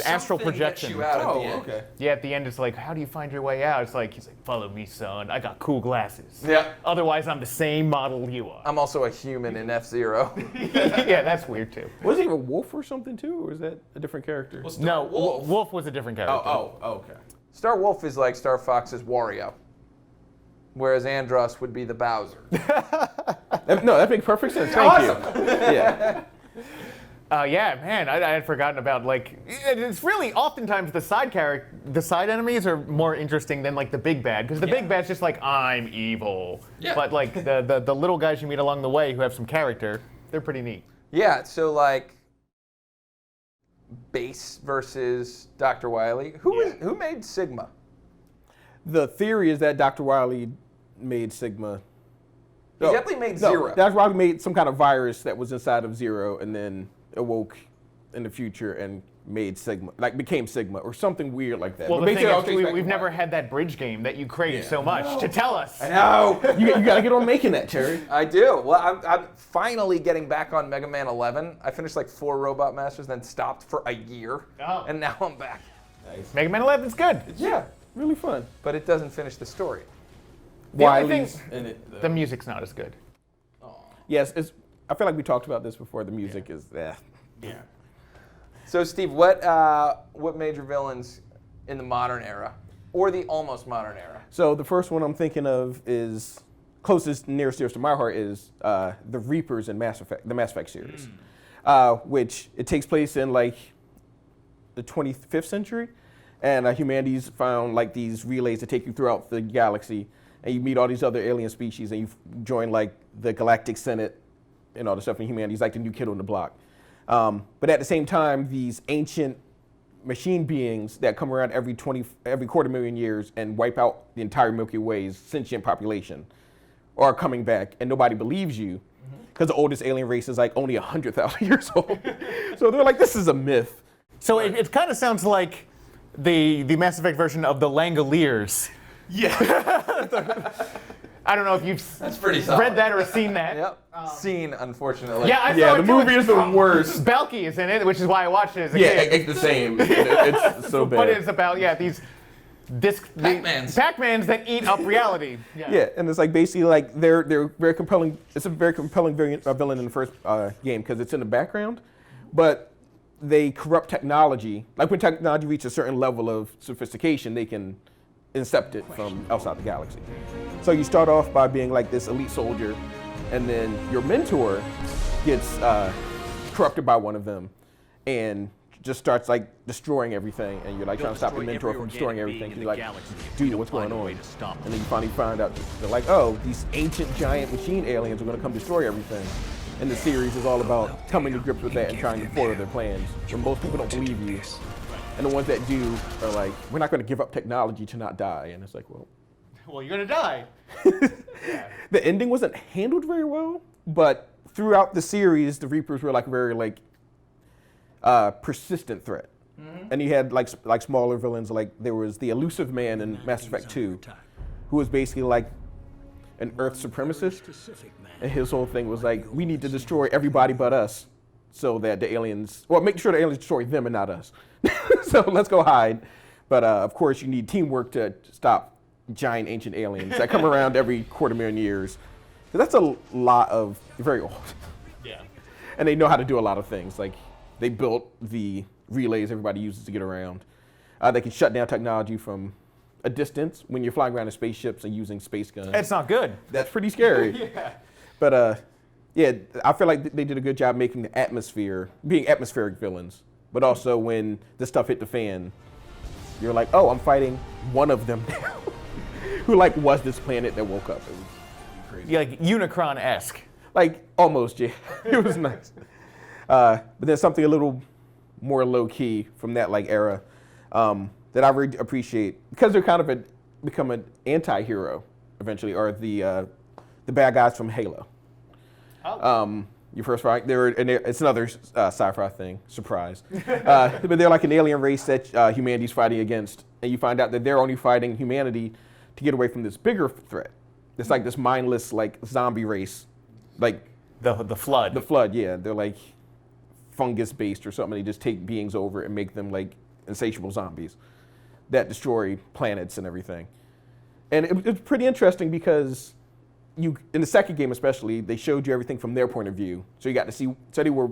astral Something projection. gets you out at Oh, the end. okay. Yeah, at the end it's like, how do you find your way out? It's like, he's like, follow me, son. I got cool glasses. Yeah. Otherwise, I'm the same model you are. I'm also a human in F-Zero. Yeah, that's weird too. Was he a wolf or something too, or is that a different character? Well, No, Star Wolf. Wolf was a different character. Oh, okay. Star Wolf is like Star Fox's Wario, wreas Andross would be the Bowser. No, that makes perfect sense. Thank you. Yeah. Yeah, man, I had forgotten about, like, it's really oftentimes the side enemies are more interesting than like the big bad, because the big bad's just like, I'm evil. Yeah. But like the little guys you meet along the way who have some character, they're pretty neat. Yeah, so like Base versus Dr. Wily. Who made Sigma? The theory is that Dr. Wily made Sigma. He definitely made Zero. Dr. Wily made some kind of virus that was inside of Zero and then awoke in the future and made Sigma, like became Sigma or something weird like that. Well, But the thing basically, is, we've never had that bridge game that you crave so much to tell us. No, you gotta get on making that, Terry. I do. Well, I'm finally getting back on Mega Man 11. I finished like 4 Robot Masters, then stopped for a year, and now I'm back. Mega Man 11's good. Yeah, Really fun. but it doesn't finish the story. The only Wily's. thing, And it, the music's not as good. Yes, I feel like we talked about this before. The music is yeah. So, Steve, what major villains in the modern era, or the almost modern era? So the first one I'm thinking of is nearest to my heart is the Reapers in Mass Effect, the Mass Effect series, which it takes place in like the 25th century, and humanity's found like these relays to take you throughout the galaxy, and you meet all these other alien species, and you join like the Galactic Senate and all the stuff, and humanity's like the new kid on the block. But at the same time, these ancient machine beings that come around every 250,000 years and wipe out the entire Milky Way's sentient population are coming back, and nobody believes you because the oldest alien race is like only 100,000 years old. So they're like, this is a myth. So it kind of sounds like the Mass Effect version of the Langoliers. Yeah. I don't know if you've That's pretty solid. read that or seen that. Yep. Scene, unfortunately. Yeah, I Yeah, saw the it too. movie is the worst. Balky is in it, which is why I watched it as a Yeah, kid. it's the same. It's so bad. But it's about these Pac-Mans. Pac-Mans that eat up reality. Yeah, and it's like basically like they're very compelling. It's a very compelling villain in the first game because it's in the background, but they corrupt technology. Like when technology reaches a certain level of sophistication, they can incept it from outside the galaxy. So you start off by being like this elite soldier, and then your mentor gets corrupted by one of them, and just starts like destroying everything, and you're like trying to stop the mentor from destroying everything. You're like, dude, what's going on? And then you finally find out they're like, oh, these ancient giant machine aliens are going to come destroy everything. And the series is all about coming to grips with that and trying to foil their plans. And most people don't believe you, and the ones that do are like, we're not going to give up technology to not die. And it's like, well, you're gonna die. The ending wasn't handled very well, but throughout the series, the Reapers were like very like persistent threat. And you had like smaller villains, like there was the Elusive Man in Mass Effect 2, who was basically like an Earth supremacist, and his whole thing was like, we need to destroy everybody but us, so that the aliens, well, make sure the aliens destroy them and not us. So let's go hide. But of course, you need teamwork to stop giant ancient aliens that come around every 250,000 years. So that's a lot of very old. Yeah. And they know how to do a lot of things. Like they built the relays everybody uses to get around. They can shut down technology from a distance when you're flying around in spaceships and using space guns. It's not good. That's pretty scary. Yeah. But yeah, I feel like they did a good job making the atmosphere, being atmospheric villains. But also when the stuff hit the fan, you're like, oh, I'm fighting one of them now. Who like was this planet that woke up. It was crazy. Yeah, like Unicron-esque. Like almost, yeah. It was nice. But then something a little more low key from that like era that I really appreciate, because they're kind of become an anti-hero eventually, or the bad guys from Halo. Oh. Your first fight, it's another sci-fi thing, surprise. But they're like an alien race that humanity's fighting against, and you find out that they're only fighting humanity to get away from this bigger threat. It's like this mindless like zombie race, like The Flood. the Flood. Yeah, they're like fungus based or something. They just take beings over and make them like insatiable zombies that destroy planets and everything. And it's pretty interesting because in the second game especially, they showed you everything from their point of view. So you got to see, so they were,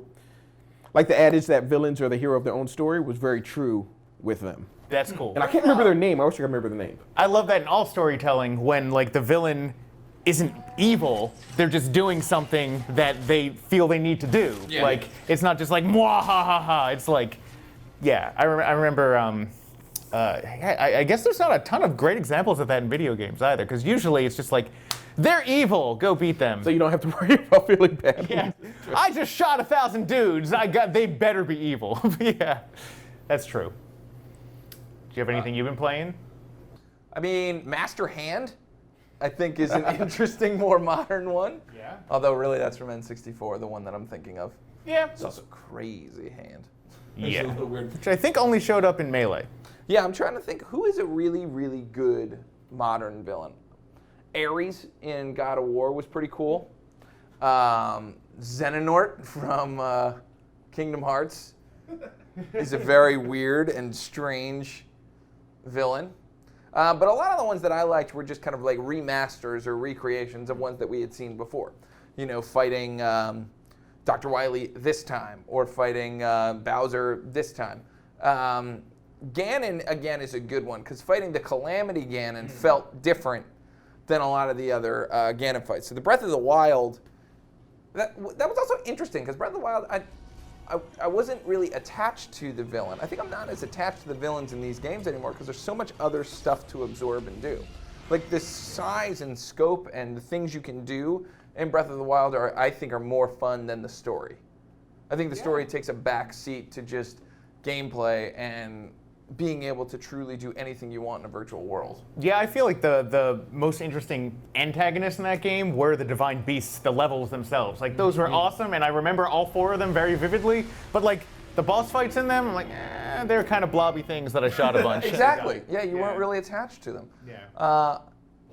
like the adage that villains are the hero of their own story was very true with them. That's cool. And I can't remember their name. I wish I could remember the name. I love that in all storytelling when like the villain isn't evil, they're just doing something that they feel they need to do. Yeah. Like it's not just like mwah ha ha ha. It's like, yeah. I remember. I guess there's not a ton of great examples of that in video games either, because usually it's just like, they're evil, go beat them. So you don't have to worry about feeling bad. Yeah. I just shot 1,000 dudes. They better be evil. Yeah, that's true. Do you have anything you've been playing? I mean, Master Hand, I think, is an interesting, more modern one. Yeah. Although, really, that's from N64, the one that I'm thinking of. Yeah. It's also crazy hand. Yeah. It's a little weird. Which I think only showed up in Melee. Yeah, I'm trying to think, who is a really, really good modern villain? Ares in God of War was pretty cool. Xehanort from Kingdom Hearts is a very weird and strange villain. But a lot of the ones that I liked were just kind of like remasters or recreations of ones that we had seen before. You know, fighting Dr. Wily this time, or fighting Bowser this time. Ganon, again, is a good one, because fighting the Calamity Ganon felt different than a lot of the other Ganon fights. So the Breath of the Wild, that was also interesting, because Breath of the Wild, I wasn't really attached to the villain. I think I'm not as attached to the villains in these games anymore, because there's so much other stuff to absorb and do. Like the size and scope and the things you can do in Breath of the Wild I think are more fun than the story. I think the story takes a back seat to just gameplay and being able to truly do anything you want in a virtual world. Yeah, I feel like the most interesting antagonists in that game were the Divine Beasts, the levels themselves. Like, those were awesome, and I remember all 4 of them very vividly, but like, the boss fights in them, I'm like, they're kind of blobby things that I shot a bunch. Exactly. Yeah, you weren't really attached to them. Yeah.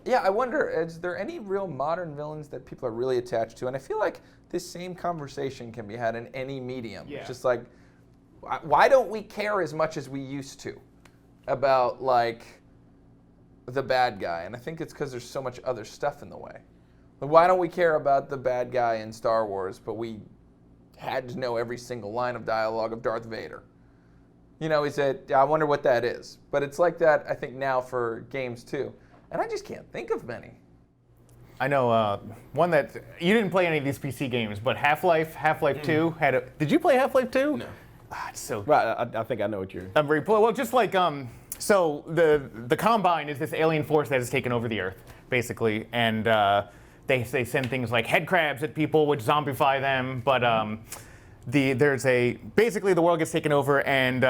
Yeah, I wonder, is there any real modern villains that people are really attached to? And I feel like this same conversation can be had in any medium. Yeah. It's just like, why don't we care as much as we used to about, like, the bad guy, and I think it's because there's so much other stuff in the way. Like, why don't we care about the bad guy in Star Wars, but we had to know every single line of dialogue of Darth Vader? You know, he said, I wonder what that is. But it's like that, I think, now for games, too. And I just can't think of many. I know one that, you didn't play any of these PC games, but Half-Life 2 had a, did you play Half-Life 2? No. It's so Right, I think I know what you're. I'm very well, just like so the Combine is this alien force that has taken over the Earth, basically, and they send things like head crabs at people, which zombify them. But basically the world gets taken over, and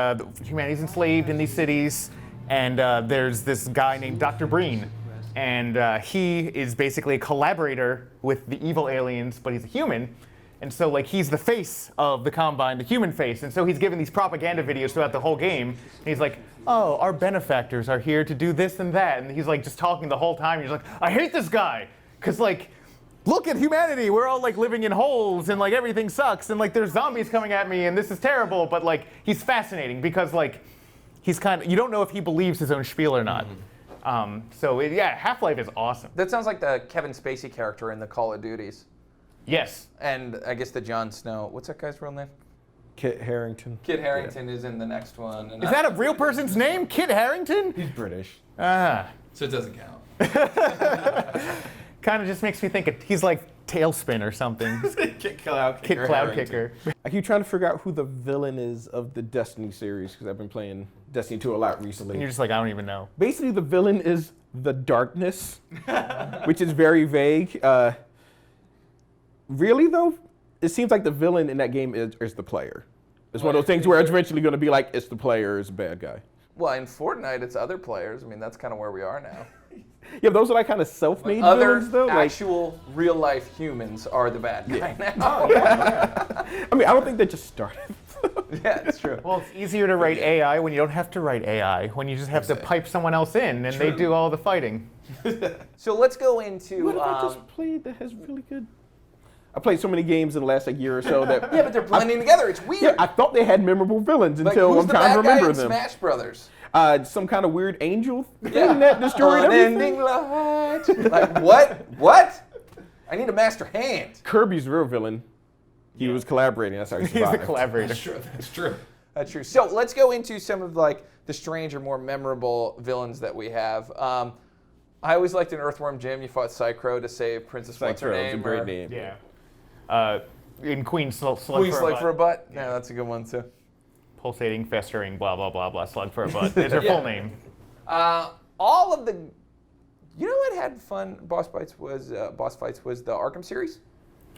humanity's enslaved in these cities, and there's this guy named Dr. Breen, and he is basically a collaborator with the evil aliens, but he's a human. And so, like, he's the face of the Combine, the human face. And so he's giving these propaganda videos throughout the whole game. And he's like, oh, our benefactors are here to do this and that. And he's, like, just talking the whole time. He's like, I hate this guy. Because, like, look at humanity. We're all, like, living in holes. And, like, everything sucks. And, like, there's zombies coming at me. And this is terrible. But, like, he's fascinating because, like, he's kind of, you don't know if he believes his own spiel or not. Yeah, Half-Life is awesome. That sounds like the Kevin Spacey character in the Call of Duties. Yes. And I guess the Jon Snow. What's that guy's real name? Kit Harington. Kit Harington is in the next one. And Is that a real person's name? Kit Harington? He's British. Ah. So it doesn't count. Kind of just makes me think he's like Tailspin or something. Kid Cloud Kid Kicker. Cloud Harrington. Kicker. I keep trying to figure out who the villain is of the Destiny series because I've been playing Destiny 2 a lot recently. And you're just like, I don't even know. Basically, the villain is the darkness, which is very vague. Really, though, it seems like the villain in that game is the player. It's one of those things where it's eventually going to be like, it's the player is a bad guy. Well, in Fortnite, it's other players. I mean, that's kind of where we are now. Yeah, those are like kind of self-made Other villains, though. actual real-life humans are the bad guy now. I mean, I don't think they just started. Yeah, it's true. Well, it's easier to write AI when you don't have to write AI, when you just have to pipe someone else in and they do all the fighting. So let's go into... What have I just played that has really good... I played so many games in the last year or so that... Yeah, but they're blending together. It's weird. Yeah, I thought they had memorable villains until who's I'm the trying to bad guy remember in them. Smash Brothers? Some kind of weird angel thing that destroyed everything. Unending light. Like, what? What? I need a master hand. Kirby's the real villain. He was collaborating. That's how he He's survived. the collaborator. That's true. That's true. That's true. So let's go into some of like the strange or more memorable villains that we have. I always liked in Earthworm Jim, you fought Psychro to save Princess What's Her Psychro, Name. it's a great name. Yeah. In Queen Slug Queen for Slug a for a Butt. butt. Yeah, that's a good one too. Pulsating, festering, blah, blah, blah, blah, Slug for a Butt. Is her full name. All of the, you know what had fun boss fights was the Arkham series.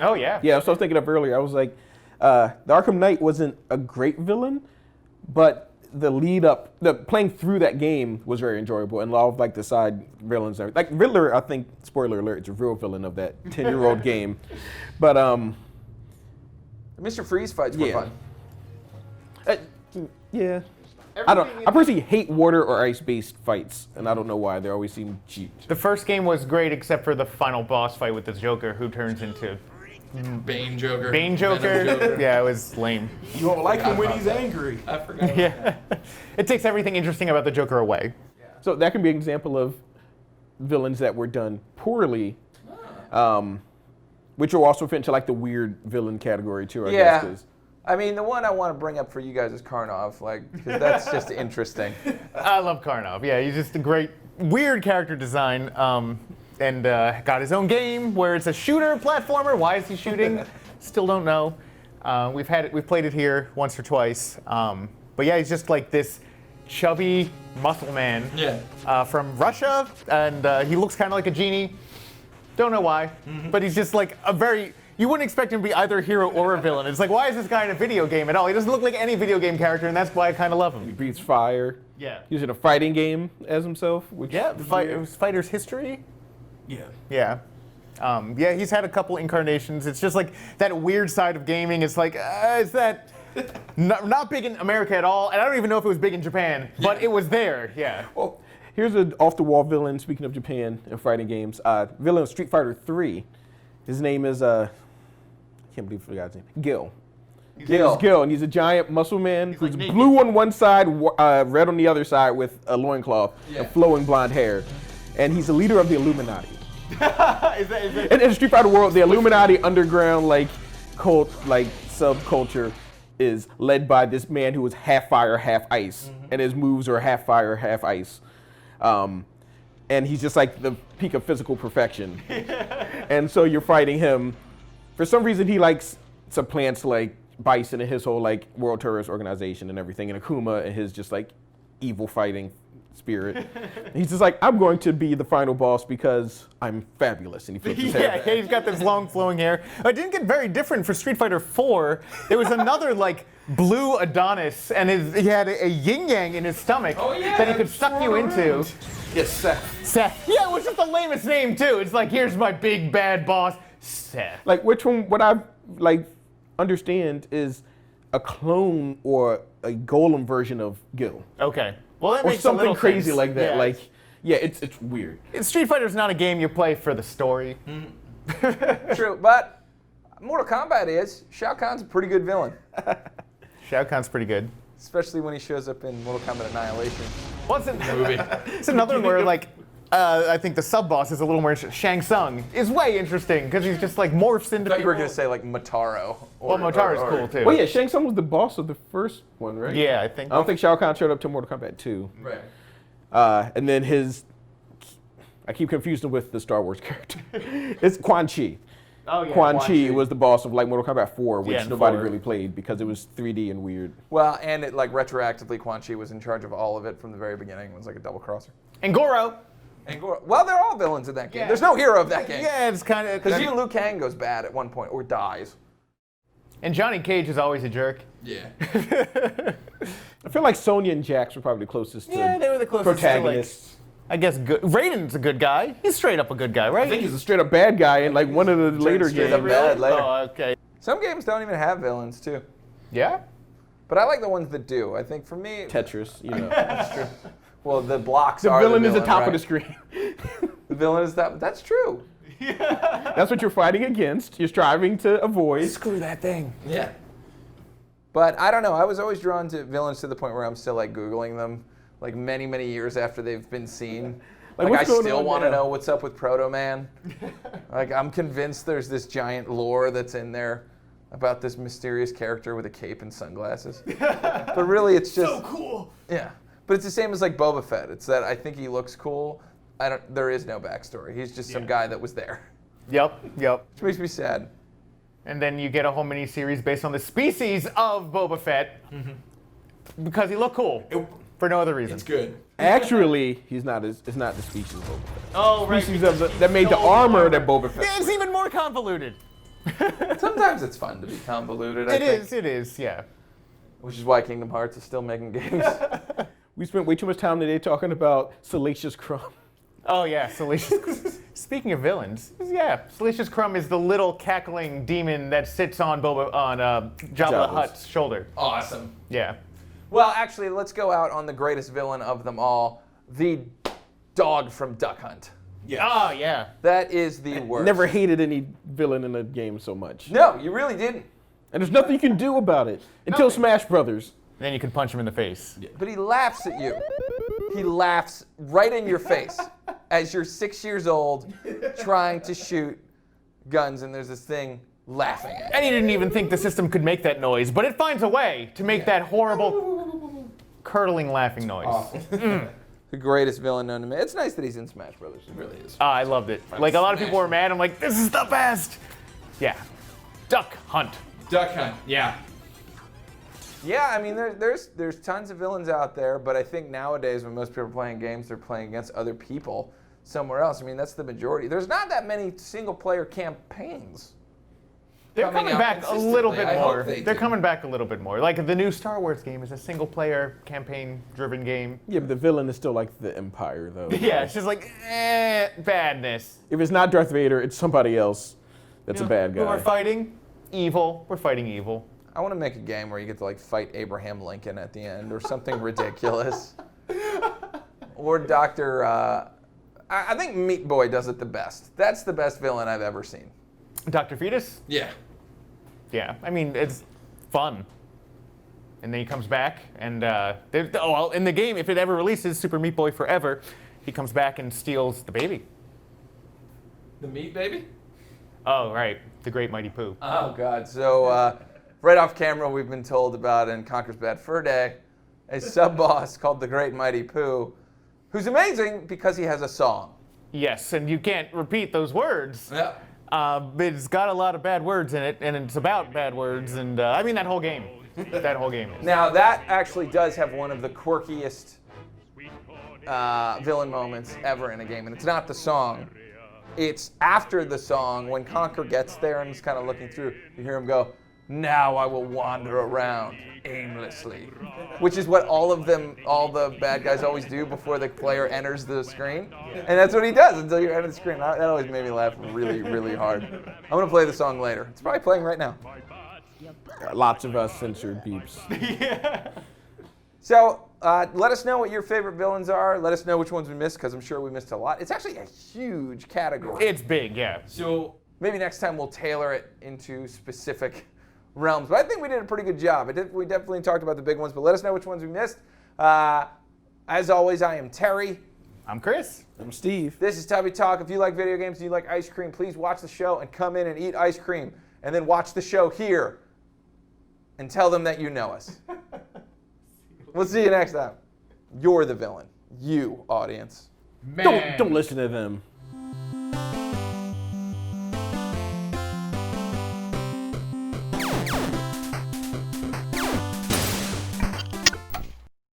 Oh, yeah. Yeah, so I was thinking of earlier. I was like, the Arkham Knight wasn't a great villain, but the lead up, the playing through that game was very enjoyable, and a lot of like the side villains, like Riddler. I think, spoiler alert, is a real villain of that 10-year-old game. But The Mr. Freeze fights were fun. yeah. I personally hate water or ice-based fights, and I don't know why. They always seem cheap. The first game was great except for the final boss fight with the Joker, who turns into Bane Joker. Bane Joker. Venom Joker. Yeah, it was lame. You don't like him when he's angry. I forgot. Yeah. It takes everything interesting about the Joker away. So that can be an example of villains that were done poorly, which will also fit into like the weird villain category too, I guess. 'Cause I mean, the one I want to bring up for you guys is Karnov, like, because that's just interesting. I love Karnov. Yeah, he's just a great, weird character design. And got his own game where it's a shooter platformer. Why is he shooting? Still don't know. We've played it here once or twice. But yeah, he's just like this chubby muscle man from Russia, and he looks kind of like a genie. Don't know why, but he's just like a very. You wouldn't expect him to be either a hero or a villain. It's like, why is this guy in a video game at all? He doesn't look like any video game character, and that's why I kind of love he him. breathes fire. Yeah. He's in a fighting game as himself. Which Yeah, is it weird. was Fighter's History. Yeah. Yeah. Yeah, he's had a couple incarnations. It's just like that weird side of gaming. It's like, is that not big in America at all? And I don't even know if it was big in Japan, but it was there, yeah. Well, here's an off-the-wall villain, speaking of Japan and fighting games. Villain of Street Fighter 3. His name is, I can't believe I forgot his name. Gil. He's Gil, and he's a giant muscle man who's like naked. blue on one side, red on the other side with a loincloth and flowing blonde hair. and he's the leader of the Illuminati. Is that In the Street Fighter world, the Illuminati underground cult subculture is led by this man who is half fire, half ice, and his moves are half fire, half ice. And he's just like the peak of physical perfection. And so you're fighting him. For some reason, he supplants Bison and his whole World Terrorist Organization and everything, and Akuma and his just evil fighting spirit. He's just I'm going to be the final boss because I'm fabulous, and he flips his hair back. He's got this long flowing hair. It didn't get very different for Street Fighter 4. There was another blue Adonis, and he had a yin yang in his stomach that he could suck you into. Yes, Seth. Seth. Yeah, which is the lamest name too. It's here's my big bad boss, Seth. Which one? What I understand is a clone or a golem version of Gil. Okay. Well, that Or makes a something little crazy sense. like that. Yeah. It's weird. Street Fighter's not a game you play for the story. True, but Mortal Kombat is. Shao Kahn's a pretty good villain, Shao Kahn's pretty good. especially when he shows up in Mortal Kombat Annihilation. What's it? It's another one where I think the sub boss is a little more interesting. Shang Tsung is way interesting because he's just morphs into. I thought you were gonna say Motaro. Well, Motaro's cool too. Well, yeah, Shang Tsung was the boss of the first one, right? Yeah, I think. I don't think Shao Kahn showed up to Mortal Kombat 2. Right. And then I keep confusing him with the Star Wars character. It's Quan Chi. Oh yeah. Quan Chi was the boss of Mortal Kombat 4, which Yeah, nobody 4. really played because it was 3D and weird. Well, and it retroactively, Quan Chi was in charge of all of it from the very beginning. It was a double crosser. And Goro. And well, they're all villains in that game. Yeah. There's no hero of that game. Yeah, it's kind of. Because even Liu Kang goes bad at one point or dies. And Johnny Cage is always a jerk. Yeah. I feel like Sonya and Jax were probably the closest to Yeah, they were the closest protagonists. to I guess good. Raiden's a good guy. He's straight up a good guy, right? I think he's a straight up bad guy in one of the later straight up games. bad later. Oh, okay. Some games don't even have villains too. Yeah. But I like the ones that do. I think for me, Tetris, that's true. Well, the blocks The are villain the is the top right? of the screen. The villain is that. That's true. That's what you're fighting against. You're striving to avoid. Screw that thing. Yeah. But I don't know. I was always drawn to villains to the point where I'm still Googling them, many, many years after they've been seen. I what's going still on want to now? know what's up with Proto Man. I'm convinced there's this giant lore that's in there about this mysterious character with a cape and sunglasses. But really, it's just So cool. Yeah. But it's the same as Boba Fett. It's that I think he looks cool. There is no backstory. He's just some guy that was there. Yep. Which makes me sad. And then you get a whole mini-series based on the species of Boba Fett because he looked cool for no other reason. It's good. Actually, it's not the species of Boba Fett. Oh, right. Species that made the armor that Boba Fett. Yeah, it's even more convoluted. Sometimes it's fun to be convoluted, I think. It is, yeah. Which is why Kingdom Hearts is still making games. We spent way too much time today talking about Salacious Crumb. Oh, yeah, Salacious. Speaking of villains, yeah, Salacious Crumb is the little cackling demon that sits on Jabba the Hutt's shoulder. Awesome. Yeah. Well, actually, let's go out on the greatest villain of them all, the dog from Duck Hunt. Yeah. Oh, yeah. That is the worst. Never hated any villain in a game so much. No, you really didn't. And there's nothing you can do about it until Smash Brothers. Then you can punch him in the face. But he laughs at you. He laughs right in your face as you're 6 years old trying to shoot guns, and there's this thing laughing at you. And he didn't even think the system could make that noise, but it finds a way to make that horrible, curdling laughing noise. The greatest villain known to me. It's nice that he's in Smash Brothers. It really is. I loved it. A lot of people were mad. I'm like, this is the best. Yeah. Duck Hunt. Duck Hunt. Yeah. Yeah, I mean, there's tons of villains out there, but I think nowadays when most people are playing games, they're playing against other people somewhere else. I mean, that's the majority. There's not that many single-player campaigns. They're coming out back a little consistently. bit I hope more. they They're do. coming back a little bit more. Like the new Star Wars game is a single-player campaign-driven game. Yeah, but the villain is still like the Empire, though. Yeah, it's just like, badness. If it's not Darth Vader, it's somebody else that's a bad guy. Who we're fighting? Evil. We're fighting evil. I want to make a game where you get to fight Abraham Lincoln at the end or something ridiculous. Or Dr. I think Meat Boy does it the best. That's the best villain I've ever seen. Dr. Fetus? Yeah. Yeah, I mean, it's fun. And then he comes back, and in the game, if it ever releases, Super Meat Boy Forever, he comes back and steals the baby. The meat baby? Oh, right. The Great Mighty Pooh. Oh, God. So, right off camera, we've been told about in Conker's Bad Fur Day, a sub-boss called the Great Mighty Pooh, who's amazing because he has a song. Yes, and you can't repeat those words. Yeah. It's got a lot of bad words in it, and it's about bad words, and I mean that whole game. That whole game. Now, that actually does have one of the quirkiest villain moments ever in a game, and it's not the song. It's after the song, when Conker gets there and he's kind of looking through, you hear him go, "Now I will wander around aimlessly," which is what all the bad guys always do before the player enters the screen. And that's what he does until you enter the screen. That always made me laugh really, really hard. I'm going to play the song later. It's probably playing right now. Lots of censored beeps. Yeah. So let us know what your favorite villains are. Let us know which ones we missed, because I'm sure we missed a lot. It's actually a huge category. It's big, yeah. So maybe next time we'll tailor it into specific realms. But I think we did a pretty good job. We definitely talked about the big ones, but let us know which ones we missed. As always, I am Terry. I'm Chris. I'm Steve. This is Tubby Talk. If you like video games and you like ice cream, please watch the show and come in and eat ice cream. And then watch the show here and tell them that you know us. We'll see you next time. You're the villain. You, audience. Don't listen to them.